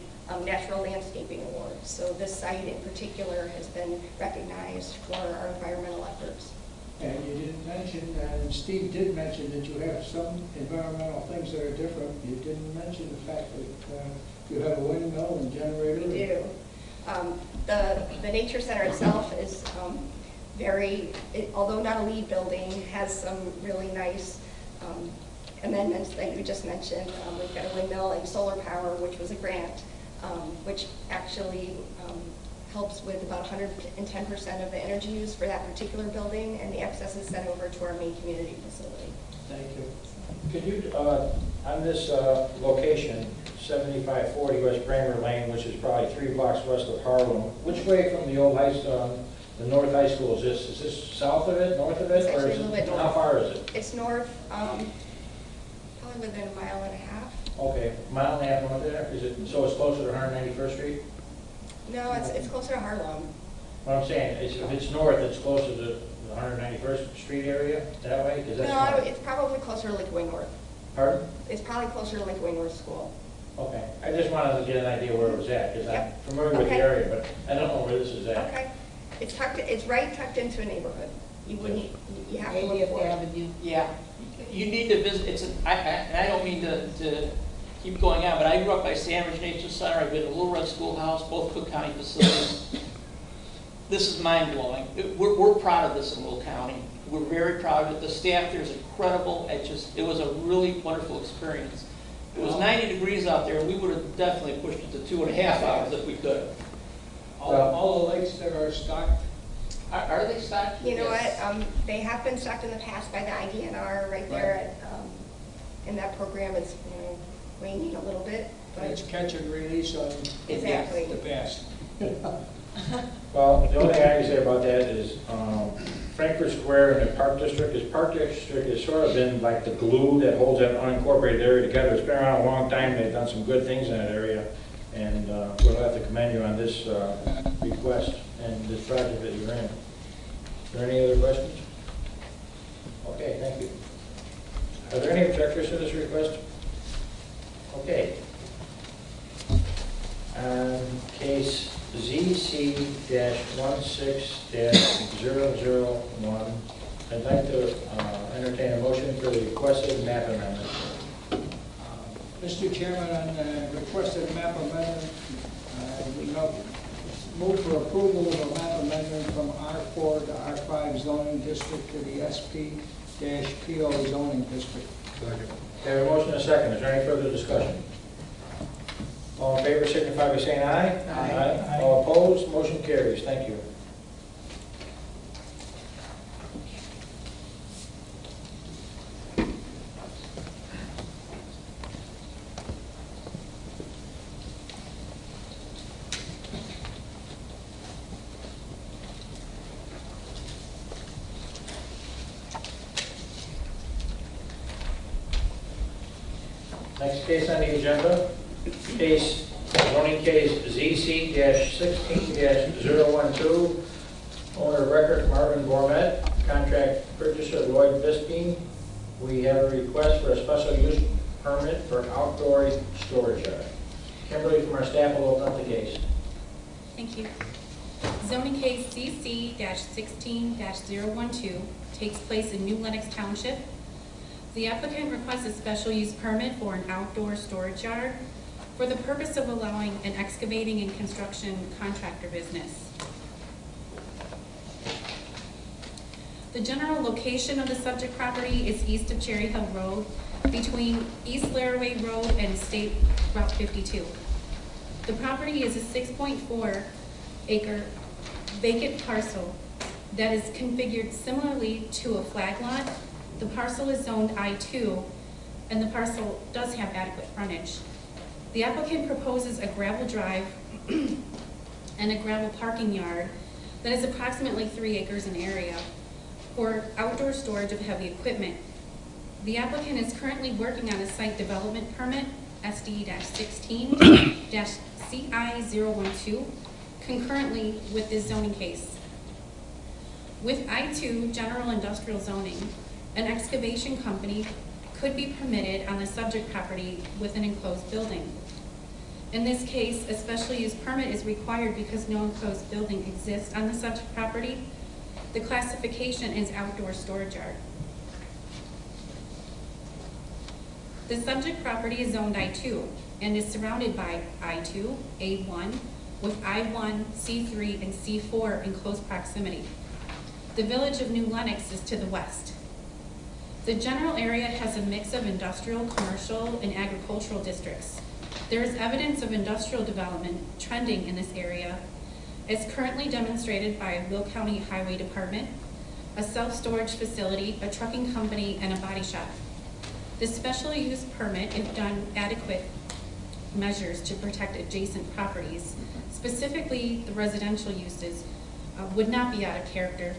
Natural Landscaping Award. So this site in particular has been recognized for our environmental efforts. And you didn't mention, and Steve did mention that you have some environmental things that are different. You didn't mention the fact that you have a windmill and generator. We do. The Nature Center itself is although not a LEED building, has some really nice amendments that you just mentioned. We've got a windmill and solar power, which was a grant, which actually helps with about 110% of the energy use for that particular building, and the excess is sent over to our main community facility. Thank you. Could you, on this location, 7540 West Bramer Lane, which is probably 3 blocks west of Harlem, which way from the old high school, the North High School is this? Is this south of it, north of it? It's or actually is a little bit north. How far is it? It's north, probably within 1.5 miles. Okay, 1.5 miles north there? Is it, so it's closer to 191st Street? No, it's closer to Harlem. What I'm saying is if it's north, it's closer to the 191st Street area, that way? 'Cause that's No, north. it's probably closer to Lakeway North. Pardon? It's probably closer to Lakeway North School. Okay, I just wanted to get an idea where it was at, because I'm Yep. familiar with the Okay. area, but I don't know where this is at. Okay. It's right tucked into a neighborhood. You wouldn't, you have to look 80th for it. Avenue. Yeah, you need to visit, and I don't mean to keep going on, but I grew up by Sandridge Nature Center, I've been to Little Red Schoolhouse, both Cook County facilities. This is mind-blowing. We're proud of this in Will County. We're very proud of it. The staff there is incredible. It was a really wonderful experience. It was 90 degrees out there, and we would have definitely pushed it to 2.5 hours if we could. All the lakes that are stocked. Are they stocked? You know Yes. what, they have been stocked in the past by the IDNR right there at, and that program is, waning a little bit, but It's catch and release on exactly. the best. Well, the only thing I can say about that is Frankfurt Square and the Park District has sort of been like the glue that holds that unincorporated area together. It's been around a long time. They've done some good things in that area, and we'll have to commend you on this request and this project that you're in. Are there any other questions? Okay, thank you. Are there any objectors to this request? Okay. Case ZC-16-0001, I'd like to entertain a motion for the requested map amendment. Mr. Chairman, on the requested map amendment, we move for approval of a map amendment from R4 to R5 zoning district to the SP-PO zoning district. Okay, a motion and a second. Is there any further discussion? All in favor signify by saying aye. Aye. All opposed, motion carries. Thank you. Next case on the agenda, zoning case ZC-16-012, owner of record Marvin Gourmet, contract purchaser Lloyd Bisping. We have a request for a special use permit for outdoor storage yard. Kimberly from our staff will open up the case. Thank you. Zoning case CC-16-012 takes place in New Lenox Township. The applicant requests a special use permit for an outdoor storage yard for the purpose of allowing an excavating and construction contractor business. The general location of the subject property is east of Cherry Hill Road, between East Laraway Road and State Route 52. The property is a 6.4 acre vacant parcel that is configured similarly to a flag lot. The parcel is zoned I-2, and the parcel does have adequate frontage. The applicant proposes a gravel drive and a gravel parking yard that is approximately 3 acres in area for outdoor storage of heavy equipment. The applicant is currently working on a site development permit, SD-16-CI-012, concurrently with this zoning case. With I-2 general industrial zoning, an excavation company could be permitted on the subject property with an enclosed building. In this case, a special use permit is required because no enclosed building exists on the subject property. The classification is outdoor storage yard. The subject property is zoned I-2 and is surrounded by I-2, A1, with I-1, C3, and C4 in close proximity. The village of New Lenox is to the west. The general area has a mix of industrial, commercial, and agricultural districts. There is evidence of industrial development trending in this area, as currently demonstrated by a Will County Highway Department, a self-storage facility, a trucking company, and a body shop. The special use permit, if done adequate measures to protect adjacent properties, specifically the residential uses, would not be out of character.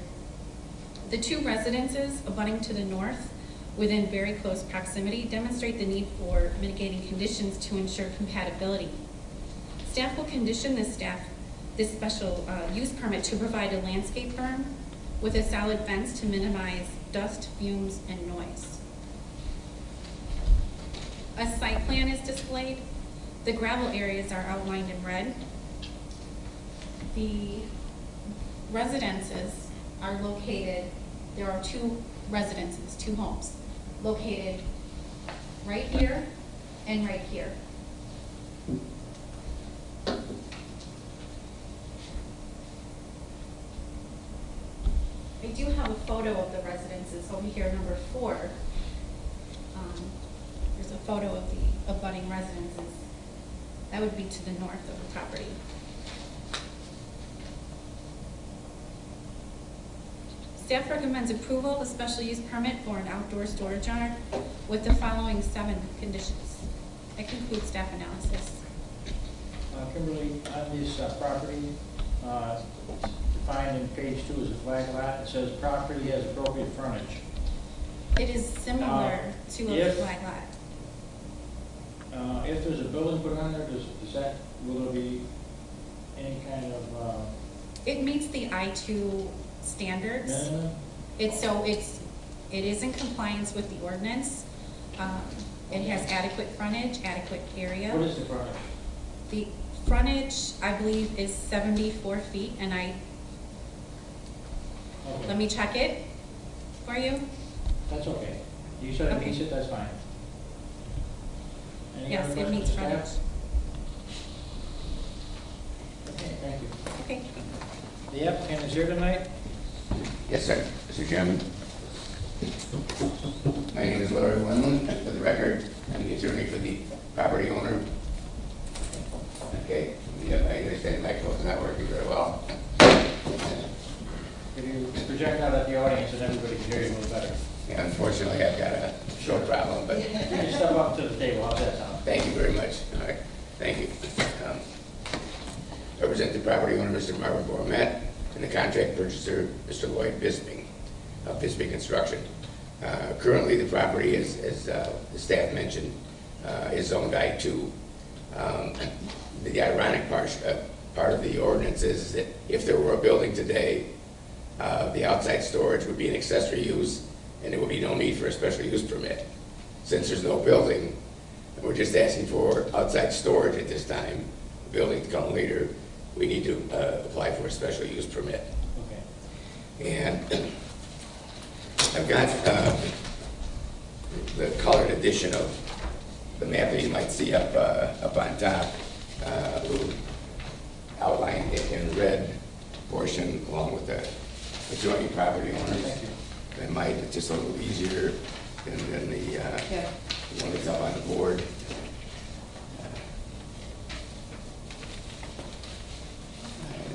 The two residences abutting to the north, within very close proximity, demonstrate the need for mitigating conditions to ensure compatibility. Staff will condition this special use permit to provide a landscape berm with a solid fence to minimize dust, fumes, and noise. A site plan is displayed. The gravel areas are outlined in red. The residences are located, there are two residences, two homes, located right here and right here. I do have a photo of the residences over here, number 4. There's a photo of the abutting residences. That would be to the north of the property. Staff recommends approval of a special use permit for an outdoor storage yard with the following 7 conditions. That concludes staff analysis. Kimberly, on this property, defined in page 2 as a flag lot, it says property has appropriate frontage. It is similar to a flag lot. If there's a building put on there, will there be any kind of? It meets the I-2 standards. It is in compliance with the ordinance. It has adequate frontage, adequate area. What is the frontage? The frontage, I believe, is 74 feet, and let me check it for you. That's okay. You said it meets it, that's fine. Any Yes, other it meets questions, frontage. staff? Okay, thank you. Okay. The applicant is here tonight. Yes, sir. Mr. Chairman. My name is Larry Wendland. For the record, I'm the attorney for the property owner. Okay. Yeah, I understand the microphone's not working very well. If you project out at the audience and everybody can hear you a little better. Yeah, unfortunately, I've got a short problem, but You can step up to the table. How's that sound? thank you very much. All right. Thank you. Represent the property owner, Mr. Marvin Bormat, and the contract purchaser, Mr. Lloyd Bisping, of Bisping Construction. Currently, the property, as the staff mentioned, is zoned I-2. The ironic part of the ordinance is that if there were a building today, The outside storage would be an accessory use, and there would be no need for a special use permit. Since there's no building, and we're just asking for outside storage at this time, the building to come later, we need to apply for a special use permit. Okay. And I've got the colored edition of the map that you might see up on top, outlined in red portion along with the adjoining property owners. That might, it's just a little easier than the one that's up on the board.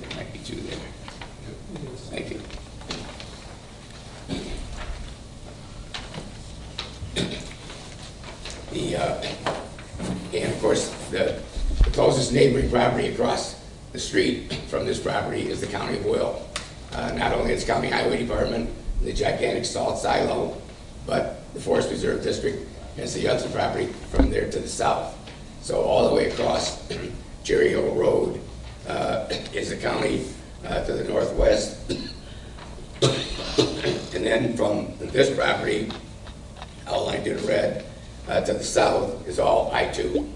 There might be two there. Thank you. And of course, the closest neighboring property across the street from this property is the County of Will. Not only its County Highway Department, the gigantic salt silo, but the Forest Reserve District has the Hudson property from there to the south. So all the way across Cherry Hill Road is the county to the northwest. And then from this property, outlined in red, to the south is all I-2.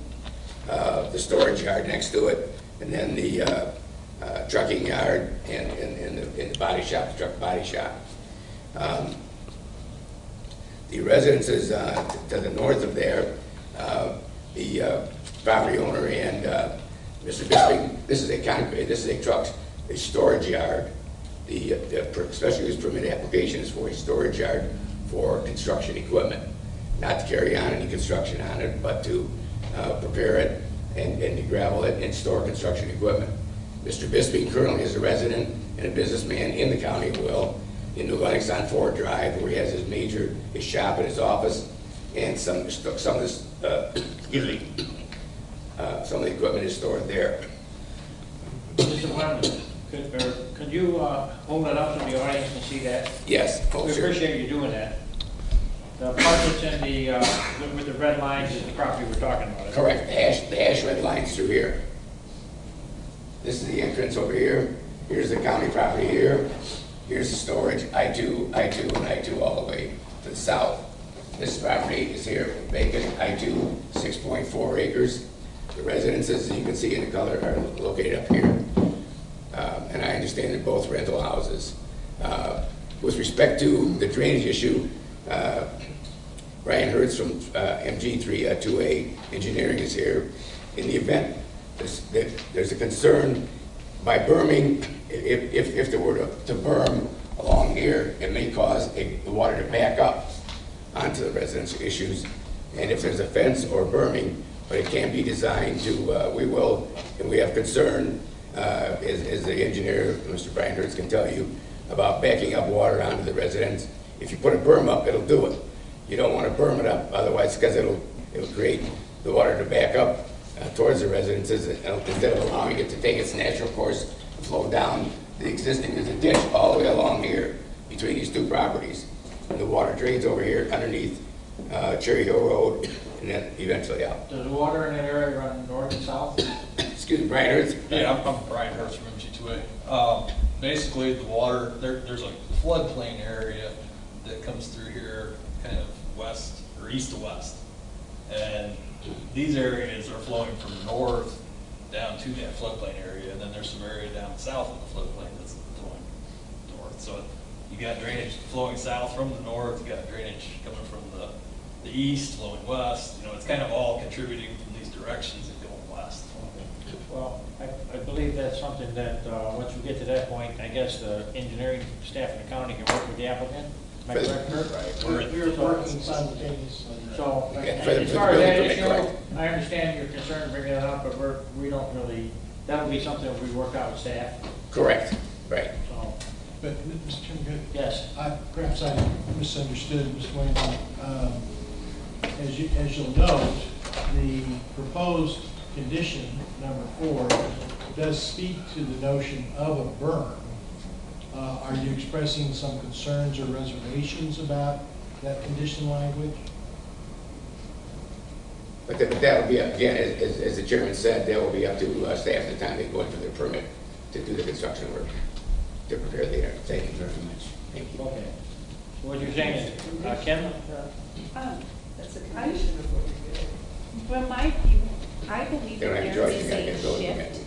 The storage yard next to it, and then the trucking yard and the body shop, the truck body shop. The residences to the north of there, the property owner and Mr. Bisping, this is a truck, a storage yard. The special use permit application is for a storage yard for construction equipment, not to carry on any construction on it, but to prepare it and to gravel it and store construction equipment. Mr. Bisping currently is a resident and a businessman in the County of Will, in New Lenox on Ford Drive, where he has his shop and his office, and some of this, some of the equipment is stored there. Mr. Wyman, could you hold it up so the audience can see that? Yes. Oh, We sure. appreciate you doing that. The part that's in the, with the red lines is the property we're talking about. Correct. The hash red lines through here. This is the entrance over here. Here's the county property here. Here's the storage, I-2, and I-2 all the way to the south. This property is here, vacant, I-2, 6.4 acres. The residences, as you can see in the color, are located up here. And I understand they're both rental houses. With respect to the drainage issue, Brian Hertz from MG328 Engineering is here. In the event there's a concern by berming, if there were to berm along here, it may cause the water to back up onto the residential issues. And if there's a fence or berming, but it can be designed to, we will, and we have concern, as the engineer, Mr. Brian Hertz, can tell you, about backing up water onto the residence. If you put a berm up, it'll do it. You don't want to berm it up, otherwise, because it'll create the water to back up towards the residences instead of allowing it to take its natural course and flow down. The existing, there's a ditch all the way along here between these two properties. And the water drains over here underneath Cherry Hill Road and then eventually out. Does the water in that area run north and south? Excuse me, Brian Hertz? Yeah, I'm Brian Hertz from MG2A. Basically, the water, there's a floodplain area that comes through here kind of west or east to west. And these areas are flowing from north down to that floodplain area, and then there's some area down south of the floodplain that's flowing north. So you got drainage flowing south from the north, you got drainage coming from the east, flowing west. You know, it's kind of all contributing from these directions and going west. Well, I believe that's something that, once we get to that point, I guess the engineering staff in the county can work with the applicant. Am I correct, Kurt? Right. We're working simultaneously. So, Yeah, as far as that permit, issue, correct. I understand your concern bringing it up, but we don't really, that'll be something that we work out with staff, Correct, right. so, But, Mr. Chairman, yes. perhaps I misunderstood, Ms. Wayne. As you'll note, the proposed condition, number 4, does speak to the notion of a berm. Are you expressing some concerns or reservations about that condition language? But that will be, again, as the chairman said, that will be up to staff at the time they go in for their permit to do the construction work. to prepare the area. Thank you very much. Thank you. Okay. So what you're saying is, Kim? That's a condition of what we did. From my view, I believe They don't that have there choice, is they gotta get a building shift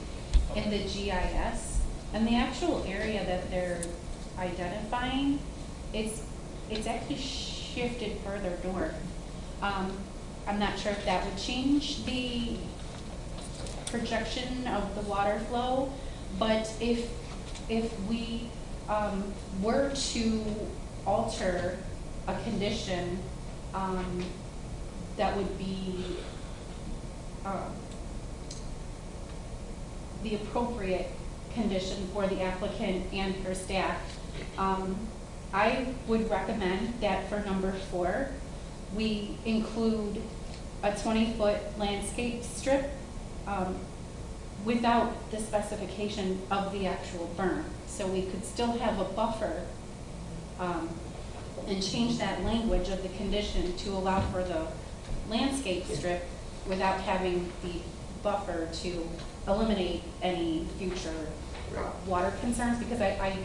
in the GIS, and the actual area that they're identifying, it's actually shifted further north. I'm not sure if that would change the projection of the water flow, but if we were to alter a condition, that would be the appropriate condition for the applicant and for staff. I would recommend that for number 4, we include a 20-foot landscape strip without the specification of the actual berm. So we could still have a buffer and change that language of the condition to allow for the landscape strip without having the buffer to eliminate any future water concerns, because I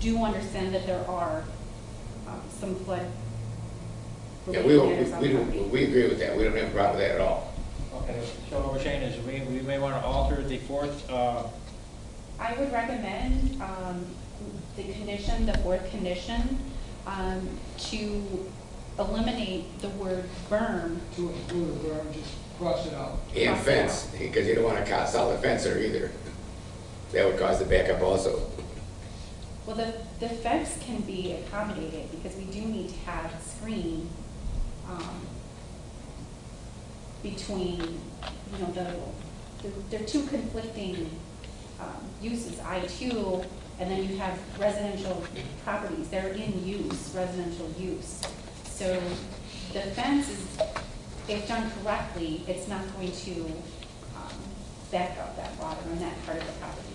do understand that there are some flood. Yeah, we agree with that. We don't have a problem with that at all. Okay, so what we're saying is we may want to alter the 4th, I would recommend the condition, the 4th condition, to eliminate the word berm. To include a berm, just cross it out. And fence, because you don't want a solid fence there either. That would cause the backup also. Well, the fence can be accommodated because we do need to have a screen between, you know, there are two conflicting uses, I-2, and then you have residential properties. They're in use, residential use. So the fence is, if done correctly, it's not going to back up that water on that part of the property.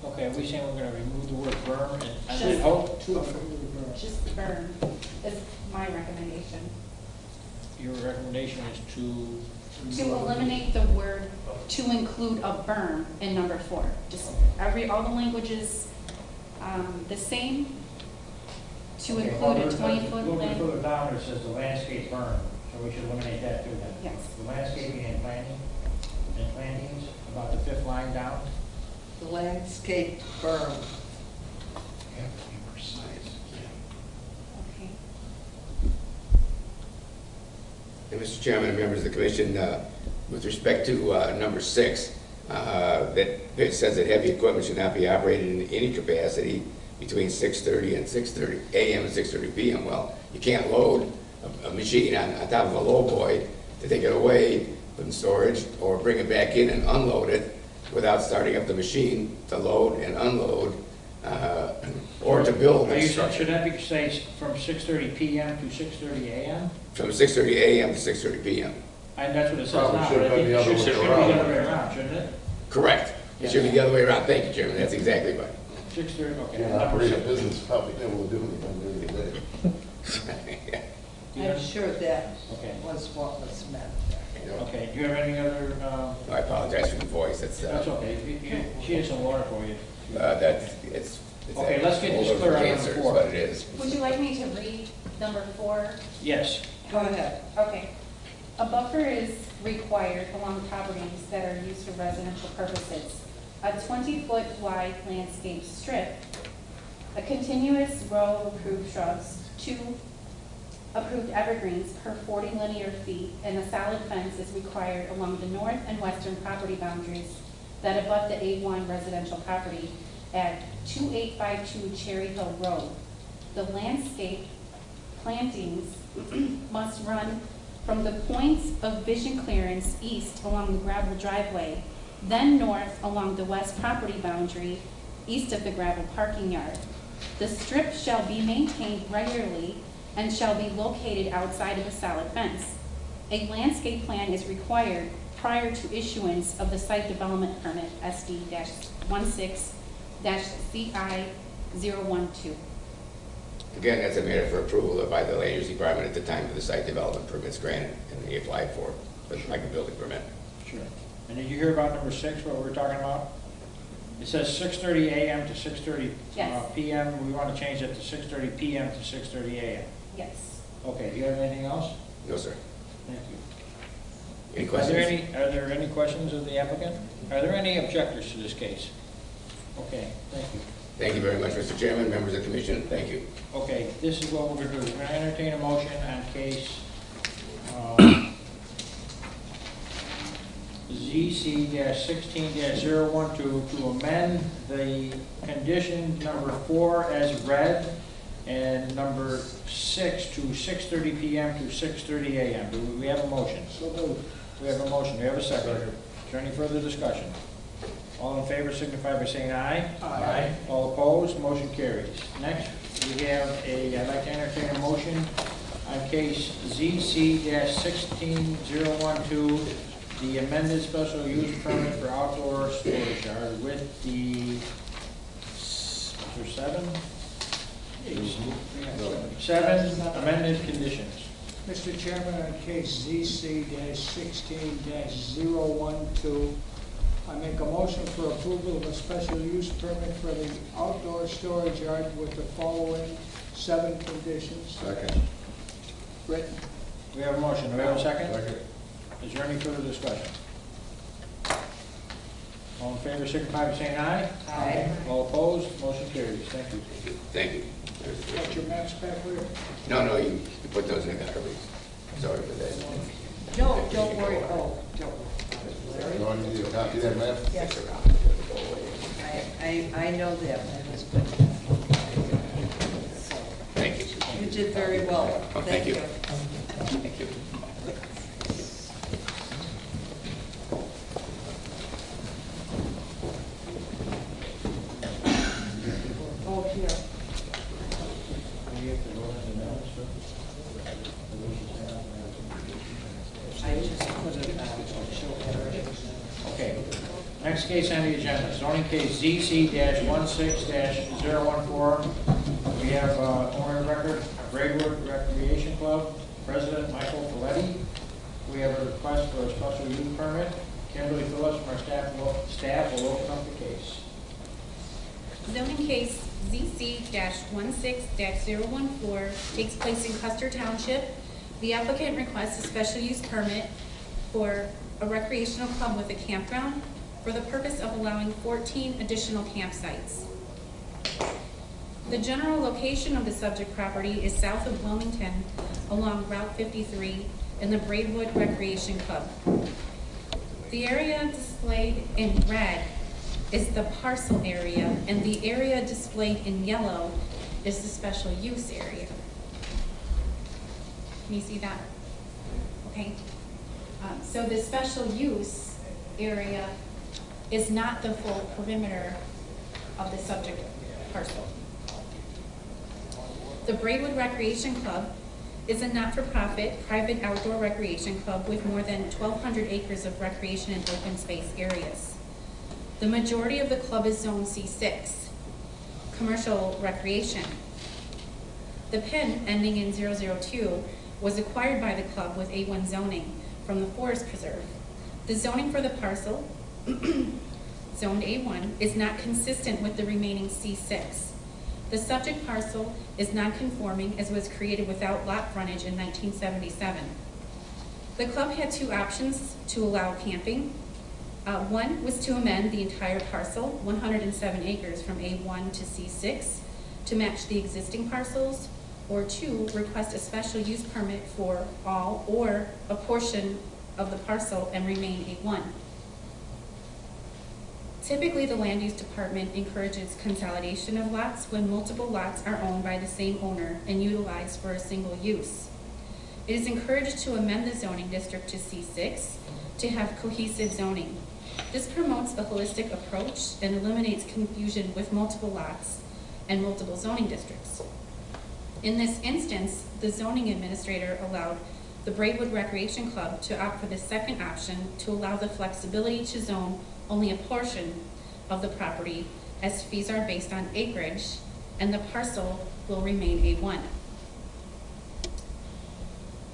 okay, are we saying we're going to remove the word berm and Just- then hope? To include a berm. Just the berm is my recommendation. Your recommendation is to, To eliminate the word, to include a berm in number 4. Just all the languages the same, to okay, include a well, 20-foot a little bit land. further down, it says the landscape berm, so we should eliminate that too then. Yes. The landscaping and plantings, about the 5th line down. The landscape berm. Okay. And Mr. Chairman and members of the commission, with respect to number 6, that it says that heavy equipment should not be operated in any capacity between 6:30 and 6:30 a.m. and 6:30 p.m. Well, you can't load a machine on top of a lowboy to take it away from storage or bring it back in and unload it without starting up the machine to load and unload or to build Are the you, structure. should that be, say, from 6:30 p.m. to 6:30 a.m.? From 6:30 a.m. to 6:30 p.m. And that's what it says Probably now. should but I have been think the other it should way be around. the other way around, shouldn't it? Correct. It should be the other way around. Thank you, Chairman. That's exactly right. 6:30, okay. Can't Number operate a 6. business without being able to do anything during the day. Yeah. I'm sure that Okay. was what was meant. Okay, do you have any other, I apologize for the voice. That's okay, she has some water for you. it's Okay, let's get this older clear on cancer number is 4. what it is. Would you like me to read number 4? Yes. Go ahead. Okay. A buffer is required along properties that are used for residential purposes. A 20-foot wide landscape strip, a continuous row of approved shrubs, 2 approved evergreens per 40 linear feet, and a solid fence is required along the north and western property boundaries that abut the A1 residential property at 2852 Cherry Hill Road. The landscape plantings must run from the points of vision clearance east along the gravel driveway, then north along the west property boundary, east of the gravel parking yard. The strip shall be maintained regularly and shall be located outside of a solid fence. A landscape plan is required prior to issuance of the site development permit SD-16-CI-012. Again, that's a matter for approval by the land use department at the time of the site development permits granted and they applied for like a building permit. Sure. And did you hear about number 6, what we were talking about? It says 6:30 a.m. to 6:30 Yes. p.m. We want to change it to 6:30 p.m. to 6:30 a.m. Yes. Okay, do you have anything else? No, sir. Thank you. Any Are questions? there any questions of the applicant? Are there any objectors to this case? Okay, thank you. Thank you very much, Mr. Chairman, members of the commission. Thank you. Okay, this is what we're going to do. We're going to entertain a motion on case ZC-16-012 to amend the condition number 4 as read and number 6 to 6:30 p.m. to 6:30 a.m. Do we have a motion? So moved. We have a motion. Do we have a second? Is there any further discussion? All in favor signify by saying aye. Aye. All opposed, motion carries. Next, we have I'd like to entertain a motion on case ZC-16-012, the amended special use permit for outdoor storage yard with the, is there 7? 7 amended conditions. Mr. Chairman, on case ZC-16-012, I make a motion for approval of a special use permit for the outdoor storage yard with the following 7 conditions. Second. Written. We have a motion. Do we have a second? Second. Is there any further discussion? All in favor signify by saying aye. Aye. All opposed, motion carries. Thank you. Thank you. Got your maps back there? No, you put those in the garbage. Sorry for that. No, don't worry. Oh, don't. You want me to copy that map? Yes. I know that. That was good. So, Thank you. you did very well. Oh, thank you. Thank you. Oh, here. I just put it on. Okay. Next case on the agenda, zoning case ZC-16-014. We have owner record, Braidwood Recreation Club, President Michael Folletti. We have a request for a special use permit. Kimberly Phillips from our staff will open up the case. Zoning case ZC-16-014 takes place in Custer Township. The applicant requests a special use permit for a recreational club with a campground for the purpose of allowing 14 additional campsites. The general location of the subject property is south of Wilmington along Route 53 in the Braidwood Recreation Club. The area displayed in red is the parcel area, and the area displayed in yellow is the special use area. Can you see that? Okay. So the special use area is not the full perimeter of the subject parcel. The Braidwood Recreation Club is a not-for-profit private outdoor recreation club with more than 1,200 acres of recreation and open space areas. The majority of the club is Zone C6, commercial recreation. The PIN ending in 002 was acquired by the club with A1 zoning from the Forest Preserve. The zoning for the parcel, zoned A1, is not consistent with the remaining C6. The subject parcel is non-conforming as was created without lot frontage in 1977. The club had 2 options to allow camping. One was to amend the entire parcel, 107 acres from A1 to C6, to match the existing parcels, or 2, request a special use permit for all or a portion of the parcel and remain A1. Typically, the land use department encourages consolidation of lots when multiple lots are owned by the same owner and utilized for a single use. It is encouraged to amend the zoning district to C6 to have cohesive zoning. This promotes a holistic approach and eliminates confusion with multiple lots and multiple zoning districts. In this instance, the zoning administrator allowed the Braidwood Recreation Club to opt for the second option to allow the flexibility to zone only a portion of the property as fees are based on acreage and the parcel will remain A1.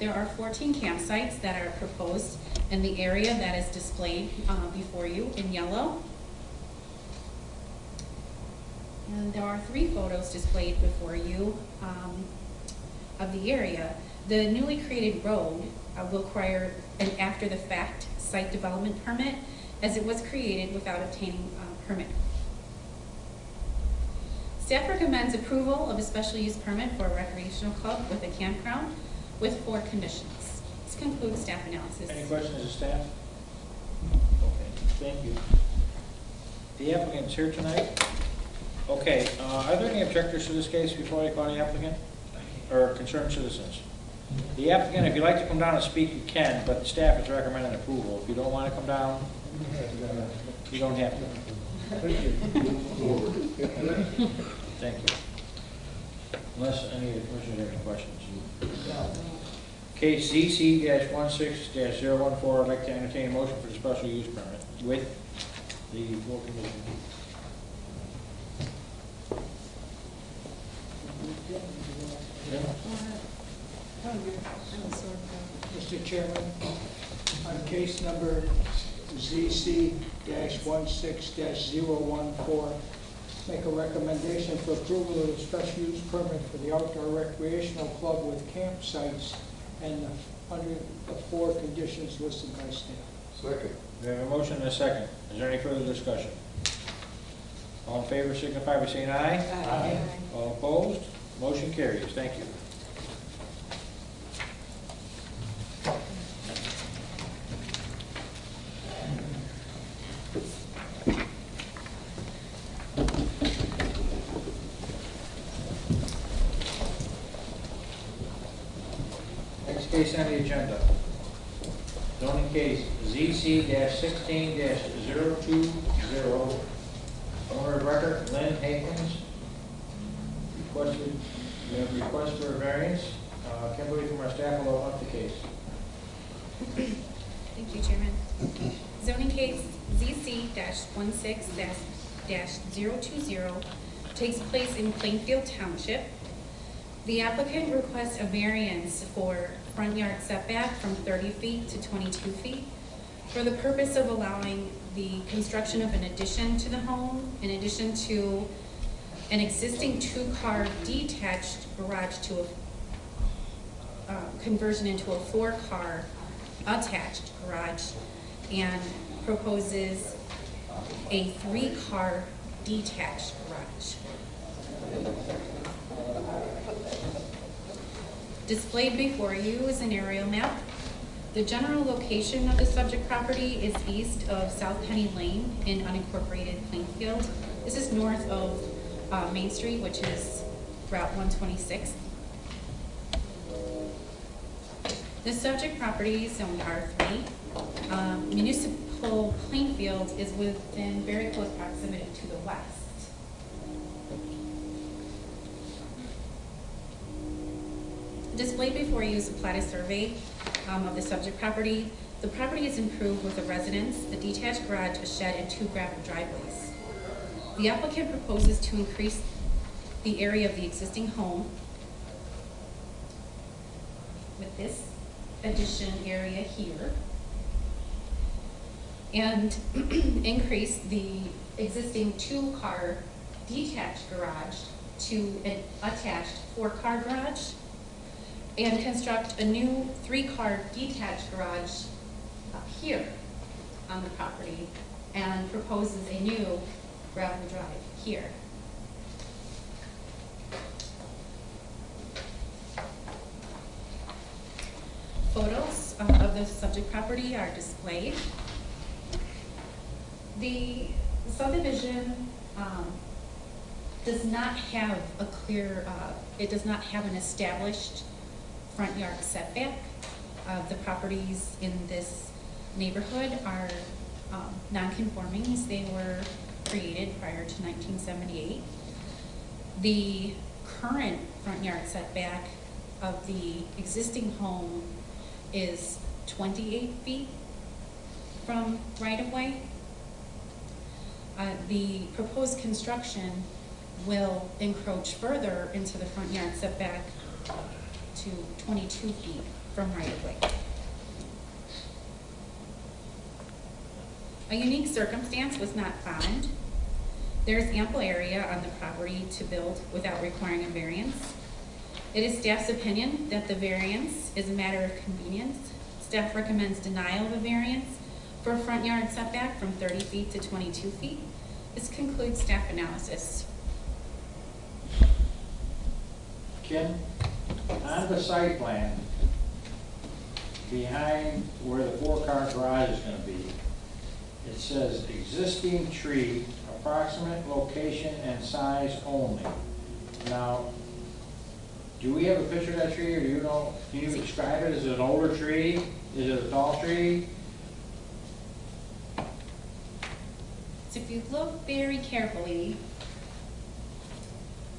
There are 14 campsites that are proposed in the area that is displayed before you in yellow. And there are 3 photos displayed before you of the area. The newly created road will require an after-the-fact site development permit, as it was created without obtaining a permit. Staff recommends approval of a special use permit for a recreational club with a campground with 4 conditions. This concludes staff analysis. Any questions of staff? Okay, thank you. The applicant's here tonight. Okay, are there any objectors to this case before I call the applicant? Or concerned citizens? The applicant, if you'd like to come down and speak, you can, but the staff is recommending approval. If you don't want to come down, you don't have to. Thank you. Unless any of the commissioners have any questions. Case ZC-16-014, I'd like to entertain a motion for the special use permit with the 4 conditions. Mr. Chairman, on case number ZC-16-014, make a recommendation for approval of a special use permit for the outdoor recreational club with campsites and under the 4 conditions listed by staff. Second. We have a motion and a second. Is there any further discussion? All in favor signify by saying aye. Aye. All opposed? Motion carries. Thank you. Next case on the agenda. Zoning case ZC-16-020. Owner of record, Lynn Hankins. We have request for a variance. Kimberly from our staff will open up the case. Thank you, Chairman. Zoning case ZC-16-020 takes place in Plainfield Township. The applicant requests a variance for front yard setback from 30 feet to 22 feet for the purpose of allowing the construction of an addition to the home, in addition to an existing 2-car detached garage to a conversion into a 4-car attached garage, and proposes a 3-car detached garage. Displayed before you is an aerial map. The general location of the subject property is east of South Penny Lane in unincorporated Plainfield. This is north of Main Street, which is Route 126. The subject property is zoned R3. Municipal Plainfield is within very close proximity to the west. Displayed before you is a platted survey of the subject property. The property is improved with a residence, a detached garage, a shed, and 2 gravel driveways. The applicant proposes to increase the area of the existing home with this addition area here, and increase the existing 2-car detached garage to an attached 4-car garage, and construct a new 3-car detached garage up here on the property, and proposes a new gravel drive here. Photos of the subject property are displayed. The subdivision does not have a clear, it does not have an established front yard setback. The properties in this neighborhood are non-conformings. They were created prior to 1978. The current front yard setback of the existing home is 28 feet from right-of-way. The proposed construction will encroach further into the front yard setback to 22 feet from right-of-way. A unique circumstance was not found. There's ample area on the property to build without requiring a variance. It is staff's opinion that the variance is a matter of convenience. Staff recommends denial of a variance for a front yard setback from 30 feet to 22 feet. This concludes staff analysis. Kim, on the site plan, behind where the four-car garage is gonna be, it says existing tree, approximate location and size only. Now, do we have a picture of that tree, or do you know, can you describe it? Is it an older tree? Is it a tall tree? So if you look very carefully,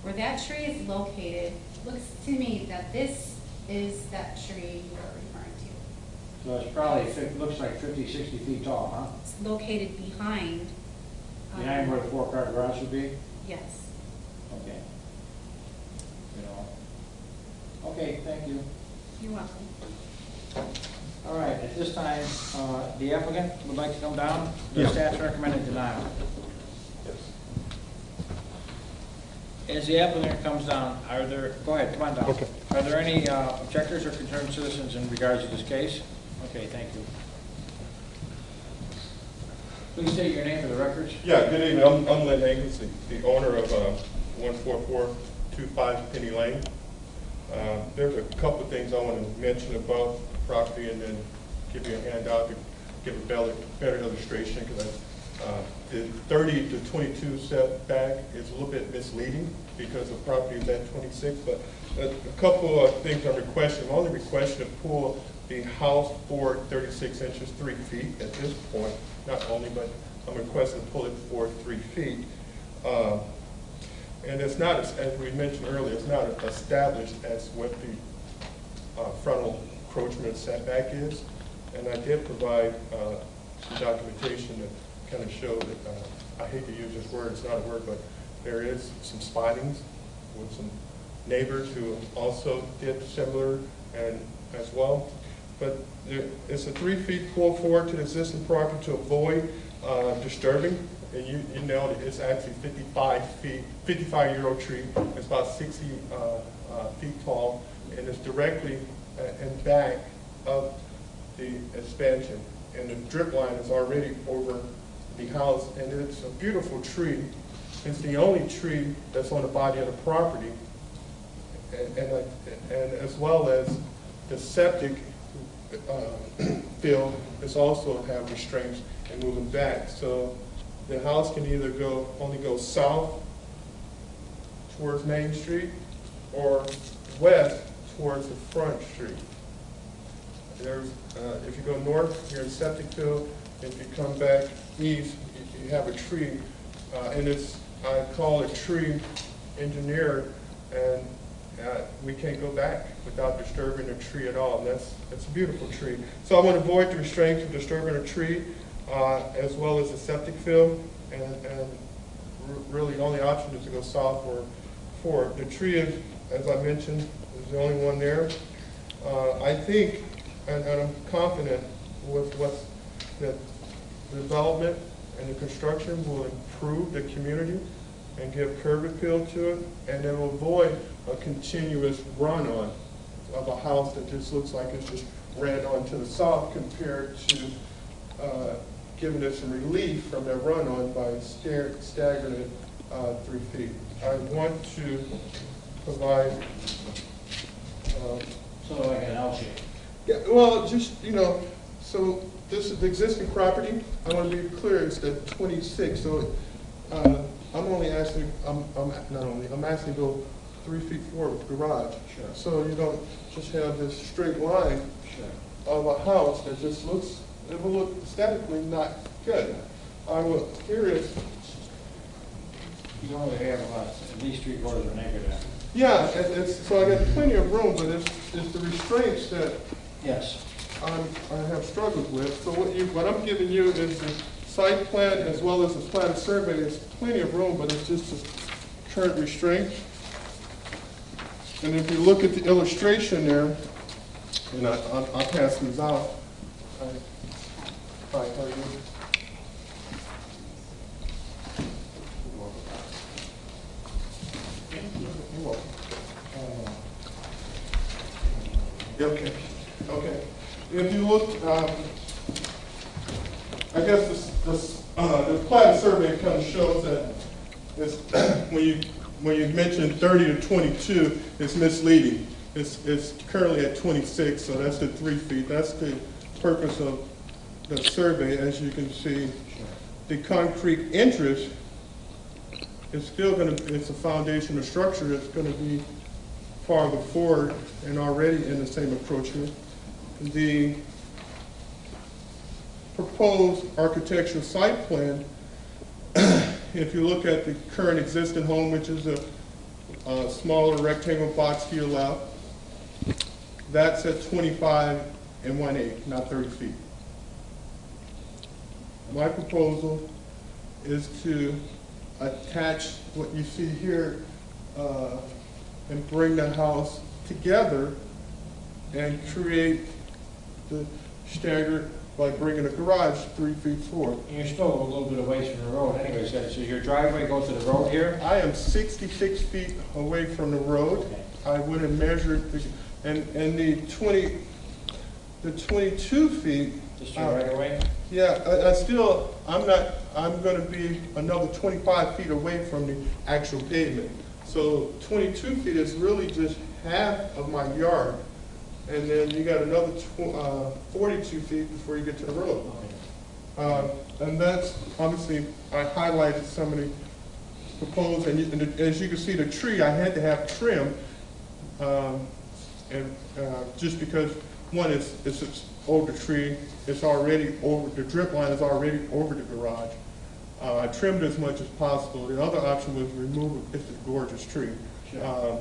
where that tree is located, looks to me that this is that tree you are referring to. So it's probably, looks like 50, 60 feet tall, huh? It's located behind. Behind where the four-car garage would be? Yes. Okay. You know. Okay, thank you. You're welcome. All right, at this time, the applicant would like to come down. The Yeah. staff's recommended denial. As the applicant comes down, are there, go ahead, come on down. Okay. Are there any objectors or concerned citizens in regards to this case? Okay, thank you. Please state your name for the records. Yeah, good evening. I'm Lynn Angus, the owner of 14425 Penny Lane. There's a couple of things I want to mention about the property and then give you a handout to give a better illustration, because the 30 to 22 setback is a little bit misleading because the property is at 26, but a couple of things I'm requesting. I'm only requesting to pull the house forward 36 inches, 3 feet at this point. Not only, but I'm requesting to pull it forward 3 feet. And it's not, as we mentioned earlier, it's not established as what the frontal encroachment setback is. And I did provide some documentation that kind of showed that, I hate to use this word, it's not a word, but there is some spottings with some neighbors who also did similar and as well. But it's a 3 feet pull forward to the existing property to avoid disturbing. And you nailed it, it's actually 55-year-old tree. It's about 60 feet tall, and it's directly in back of the expansion. And the drip line is already over the house, and it's a beautiful tree. It's the only tree that's on the body of the property, and as well as the septic field is also have restraints and moving back. So the house can either only go south towards Main Street or west towards the front street. There's, if you go north, you're in septic field. If you come back east, you have a tree, and it's, I call it tree engineered, and we can't go back without disturbing the tree at all. And that's a beautiful tree. So I want to avoid the restraints of disturbing a tree, as well as the septic field, and really the only option is to go south or forward. The tree is, as I mentioned, is the only one there. I think, and I'm confident with what the development and the construction will improve the community and give curb appeal to it, and it will avoid a continuous run-on of a house that just looks like it's just ran on to the south, compared to giving it some relief from that run-on by staggering it 3 feet. I want to provide sort of like an L shape. Yeah, well, just, so this is the existing property. I want to be clear, it's the 26, so I'm only asking, I'm asking to go 3 feet forward with the garage. Sure. So you don't just have this straight line of a house that just looks, it will look aesthetically not good. I will, here is. You only have at least 3/4 of an acre there. Yeah, so I got plenty of room, but it's the restraints that Yes. I have struggled with. So what I'm giving you is the site plan as well as the platted survey. There's plenty of room, but it's just the current restraint. And if you look at the illustration there, and I'll pass these out. Hi, how are you? Okay, okay. If you look, I guess the plat survey kind of shows that it's, when you mention 30 to 22, it's misleading. It's currently at 26, so that's the 3 feet. That's the purpose of the survey. As you can see, the concrete interest is still going to, it's a foundation of structure. It's going to be farther forward and already in the same encroachment. The proposed architectural site plan, if you look at the current existing home, which is a smaller rectangle box to your left, that's at 25 1/8, not 30 feet. My proposal is to attach what you see here and bring the house together and create the stagger by bringing a garage 3 feet forward. And you're still a little bit away from the road anyway, so your driveway goes to the road here? I am 66 feet away from the road. Okay. I went and measured, and the 22 feet. Just your right away? Yeah, I'm going to be another 25 feet away from the actual pavement. So 22 feet is really just half of my yard. And then you got another 42 feet before you get to the road. And that's, obviously, I highlighted some of the proposed, and as you can see, the tree, I had to have trim, just because, one, it's an older tree, it's already over, the drip line is already over the garage. I trimmed as much as possible. The other option was remove it. It's a gorgeous tree. Sure.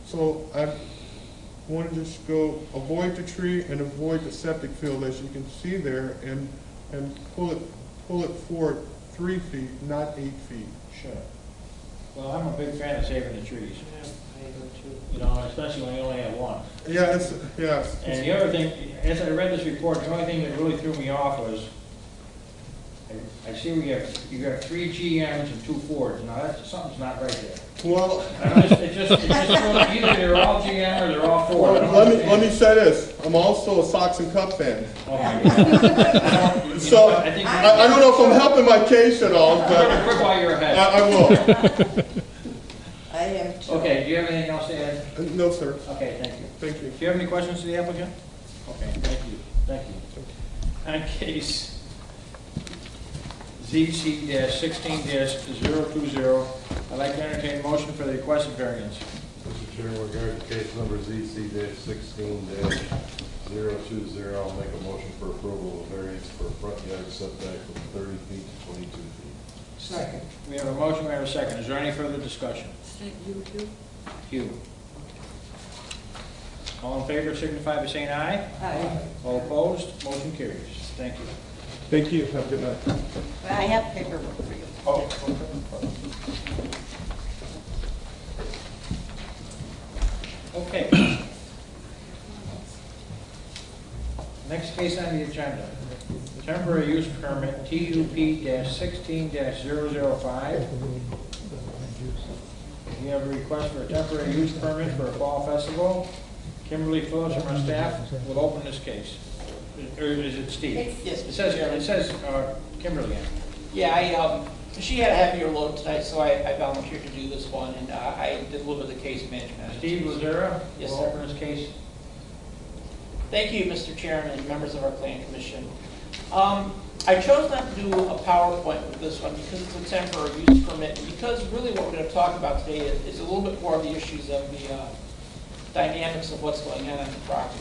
So I want to just go avoid the tree and avoid the septic field, as you can see there, and pull it forward 3 feet, not 8 feet. Sure. Well, I'm a big fan of saving the trees. You know, especially when you only have one. Yeah, And the other thing, as I read this report, the only thing that really threw me off was, I see you have 3 GMs and 2 Fords. Now something's not right there. Well, It's just either they're all GM or they're all Ford. let me say this. I'm also a Sox and Cup fan. Okay. So I don't know if I'm helping my case at all, but Quick while you're ahead. I will. I am too. Okay, do you have anything else to add? No, sir. Okay, thank you. Thank you. Do you have any questions to the applicant? Okay, thank you. On case ZC-16-020, I'd like to entertain a motion for the requested variance. Mr. Chairman, regarding case number ZC-16-020, I'll make a motion for approval of variance for front yard setback from 30 feet to 22 feet. Second. We have a motion, we have a second. Is there any further discussion? Hugh. All in favor signify by saying aye. Aye. All opposed, motion carries. Thank you. Thank you. Have a good night. I have paperwork for you. Oh. Okay. Next case on the agenda, temporary use permit TUP-16-005. We have a request for a temporary use permit for a fall festival. Kimberly Phillips from our staff will open this case. Or is it Steve? Yes. It says Kimberly. Yeah, she had a heavier load tonight, so I volunteered to do this one, and I did a little bit of the case management. Steve Lazara Yes, will sir. open this case. Thank you, Mr. Chairman and members of our Planning Commission. I chose not to do a PowerPoint with this one because it's a temporary use permit, and because really what we're going to talk about today is a little bit more of the issues of the dynamics of what's going on the property.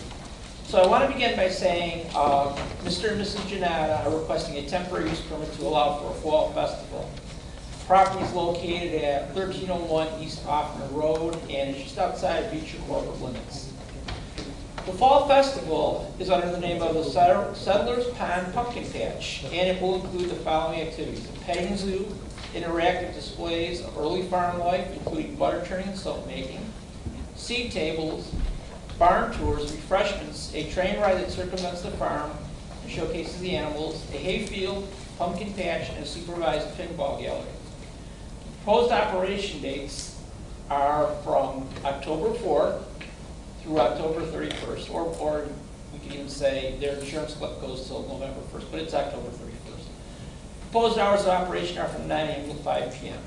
So I want to begin by saying Mr. and Mrs. Janata are requesting a temporary use permit to allow for a fall festival. The property is located at 1301 East Hoffner Road and is just outside of Beecher corporate limits. The Fall Festival is under the name of the Settlers Pond Pumpkin Patch, and it will include the following activities: a petting zoo, interactive displays of early farm life, including butter churning and soap making, seed tables, barn tours, refreshments, a train ride that circumvents the farm and showcases the animals, a hay field, pumpkin patch, and a supervised pinball gallery. Proposed operation dates are from October 4th through October 31st, or we could even say their insurance goes till November 1st, but it's October 31st. Proposed hours of operation are from 9 a.m. to 5 p.m.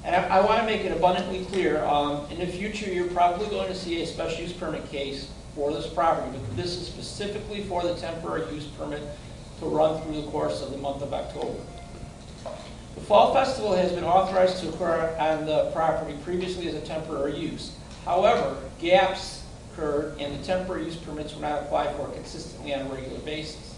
And I want to make it abundantly clear, in the future, you're probably going to see a special use permit case for this property, but this is specifically for the temporary use permit to run through the course of the month of October. The Fall Festival has been authorized to occur on the property previously as a temporary use. However, gaps occurred and the temporary use permits were not applied for consistently on a regular basis.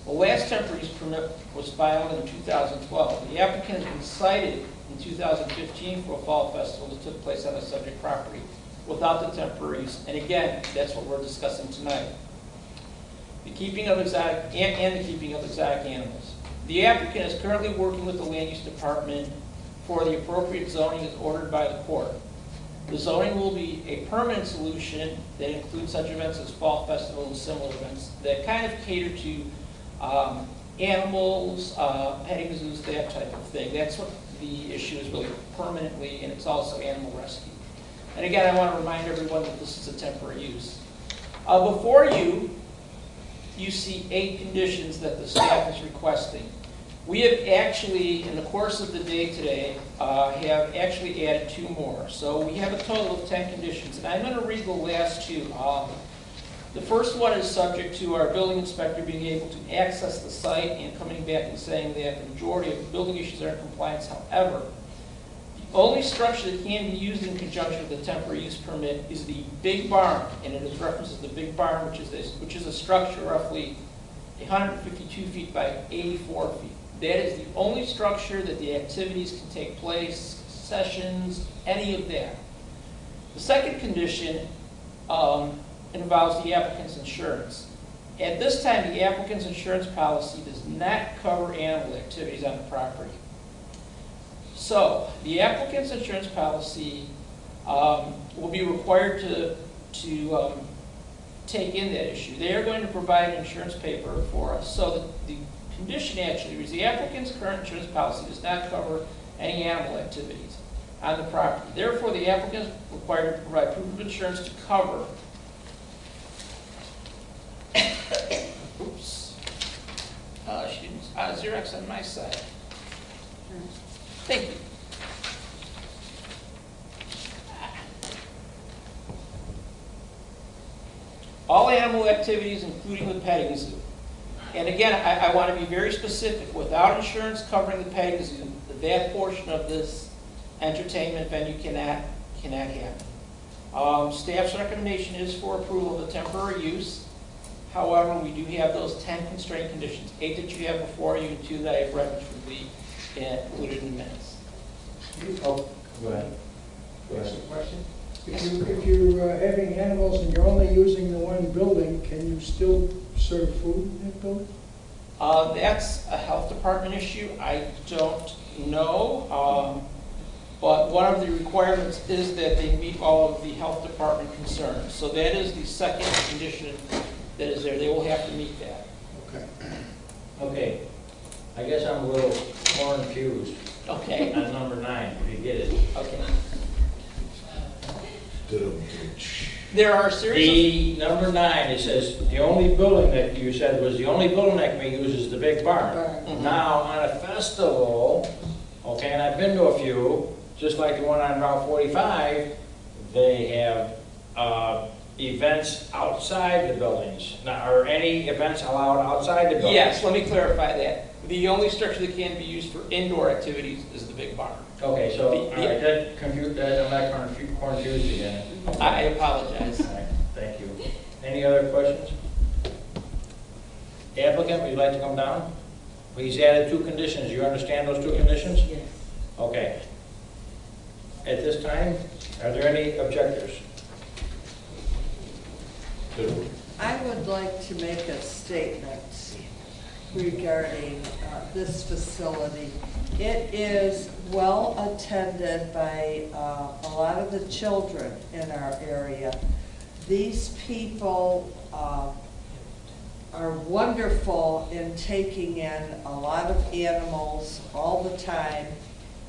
The last temporary use permit was filed in 2012. The applicant has been cited in 2015 for a fall festival that took place on the subject property without the temporary use. And again, that's what we're discussing tonight. The keeping of exotic and the keeping of exotic animals. The applicant is currently working with the land use department for the appropriate zoning as ordered by the court. The zoning will be a permanent solution that includes such events as fall festival and similar events that kind of cater to animals, petting zoos, that type of thing. That's what the issue is really permanently, and it's also animal rescue. And again, I want to remind everyone that this is a temporary use. Before you, you see 8 conditions that the staff is requesting. We have actually, in the course of the day today, have actually added 2 more. So we have a total of 10 conditions, and I'm going to read the last 2. The first one is subject to our building inspector being able to access the site and coming back and saying that the majority of the building issues are in compliance. However, the only structure that can be used in conjunction with the temporary use permit is the big barn, and it is referenced as the big barn, which is a structure roughly 152 feet by 84 feet. That is the only structure that the activities can take place, sessions, any of that. The second condition involves the applicant's insurance. At this time, the applicant's insurance policy does not cover animal activities on the property. So, the applicant's insurance policy will be required to take in that issue. They are going to provide insurance paper for us. So the condition actually reads, the applicant's current insurance policy does not cover any animal activities on the property. Therefore, the applicant is required to provide proof of insurance to cover oops. She didn't Xerox on my side. Thank you. All animal activities, including the petting zoo. And again, I want to be very specific. Without insurance covering the petting zoo, that portion of this entertainment venue cannot happen. Staff's recommendation is for approval of the temporary use. However, we do have those 10 constraint conditions, 8 that you have before you, and 2 that I've referenced would be included in the minutes. Oh, go ahead. That's the question. If you're having animals and you're only using the one building, can you still serve food in that building? That's a health department issue. I don't know. But one of the requirements is that they meet all of the health department concerns. So that is the second condition that is there. They will have to meet that. Okay. Okay. I guess I'm a little more confused. Okay. On number 9, if you get it. Okay. There are series of... Number 9, it says, the only building that you said was the only building that can be used is the big barn. Mm-hmm. Now, on a festival, okay, and I've been to a few, just like the one on Route 45, they have events outside the buildings. Now, are any events allowed outside the buildings? Yes, let me clarify that. The only structure that can be used for indoor activities is the big barn. Okay, so all right, that confused, I'm not confused again. I apologize. All right, thank you. Any other questions? Applicant, would you like to come down? He's added 2 conditions. You understand those 2 conditions? Yes. Okay. At this time, are there any objectors? I would like to make a statement regarding this facility. It is well attended by a lot of the children in our area. These people are wonderful in taking in a lot of animals all the time,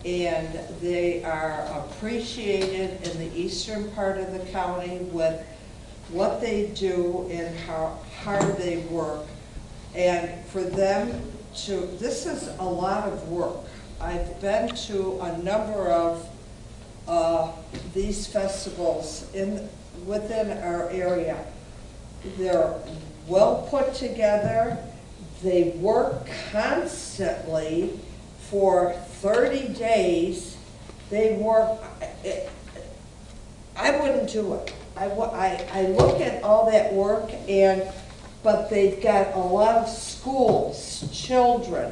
and they are appreciated in the eastern part of the county with what they do and how hard they work. And for them to, this is a lot of work. I've been to a number of these festivals within our area. They're well put together. They work constantly for 30 days. They work, I wouldn't do it. I look at all that work, but they've got a lot of schools, children,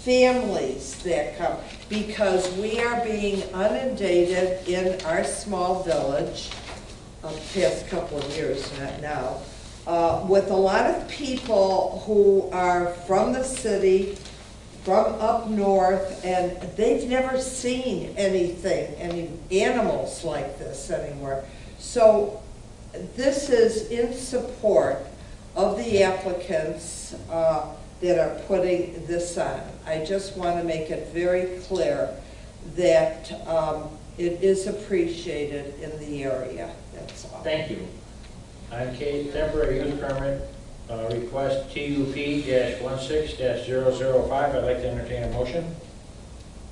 families that come, because we are being inundated in our small village, the past couple of years, not now, with a lot of people who are from the city, from up north, and they've never seen anything, any animals like this anywhere. So this is in support of the applicants that are putting this on. I just want to make it very clear that it is appreciated in the area, that's all. Thank you. On K, temporary use permit, request TUP-16-005, I'd like to entertain a motion.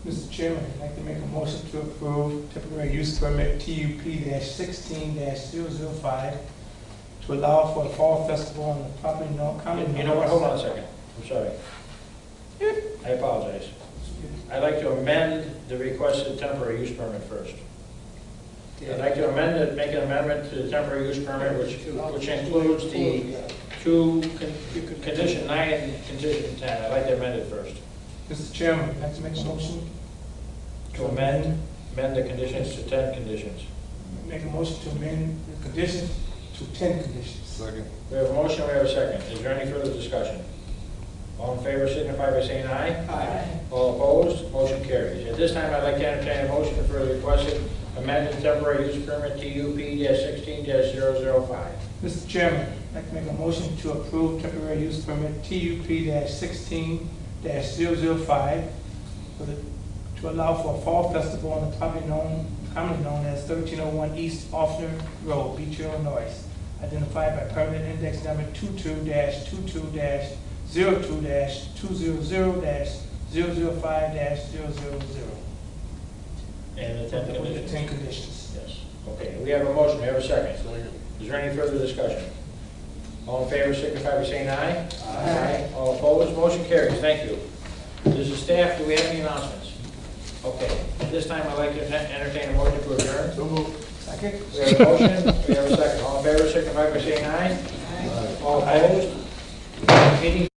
Mr. Chairman, I'd like to make a motion to approve temporary use permit TUP-16-005 to allow for a fall festival on the property common. You know what, hold on a second, I'm sorry. I apologize. I'd like to amend the requested temporary use permit first. I'd like to amend it, make an amendment to the temporary use permit, which includes the condition 9 and condition 10. I'd like to amend it first. Mr. Chairman, I'd like to make a motion To amend the conditions to 10 conditions. Make a motion to amend the conditions to 10 conditions. Second. We have a motion, we have a second. Is there any further discussion? All in favor signify by saying aye. Aye. All opposed, motion carries. At this time, I'd like to entertain a motion for the requested amended temporary use permit TUP-16-005. Mr. Chairman, I'd like to make a motion to approve temporary use permit TUP-16-005 to allow for a fall festival on the property commonly known as 1301 East Offner Road, Beach, Illinois, identified by permit index number 22-22-02-200-005-000. And the 10 With the conditions? 10 conditions. Yes. Okay, we have a motion, we have a second. Is there any further discussion? All in favor signify by saying aye. Aye. All opposed, motion carries. Thank you. Does the staff, do we have any announcements? Okay, at this time, I'd like to entertain a motion to adjourn. So moved. Second. We have a motion, we have a second. All in favor signify by saying aye. Aye. All opposed? Meeting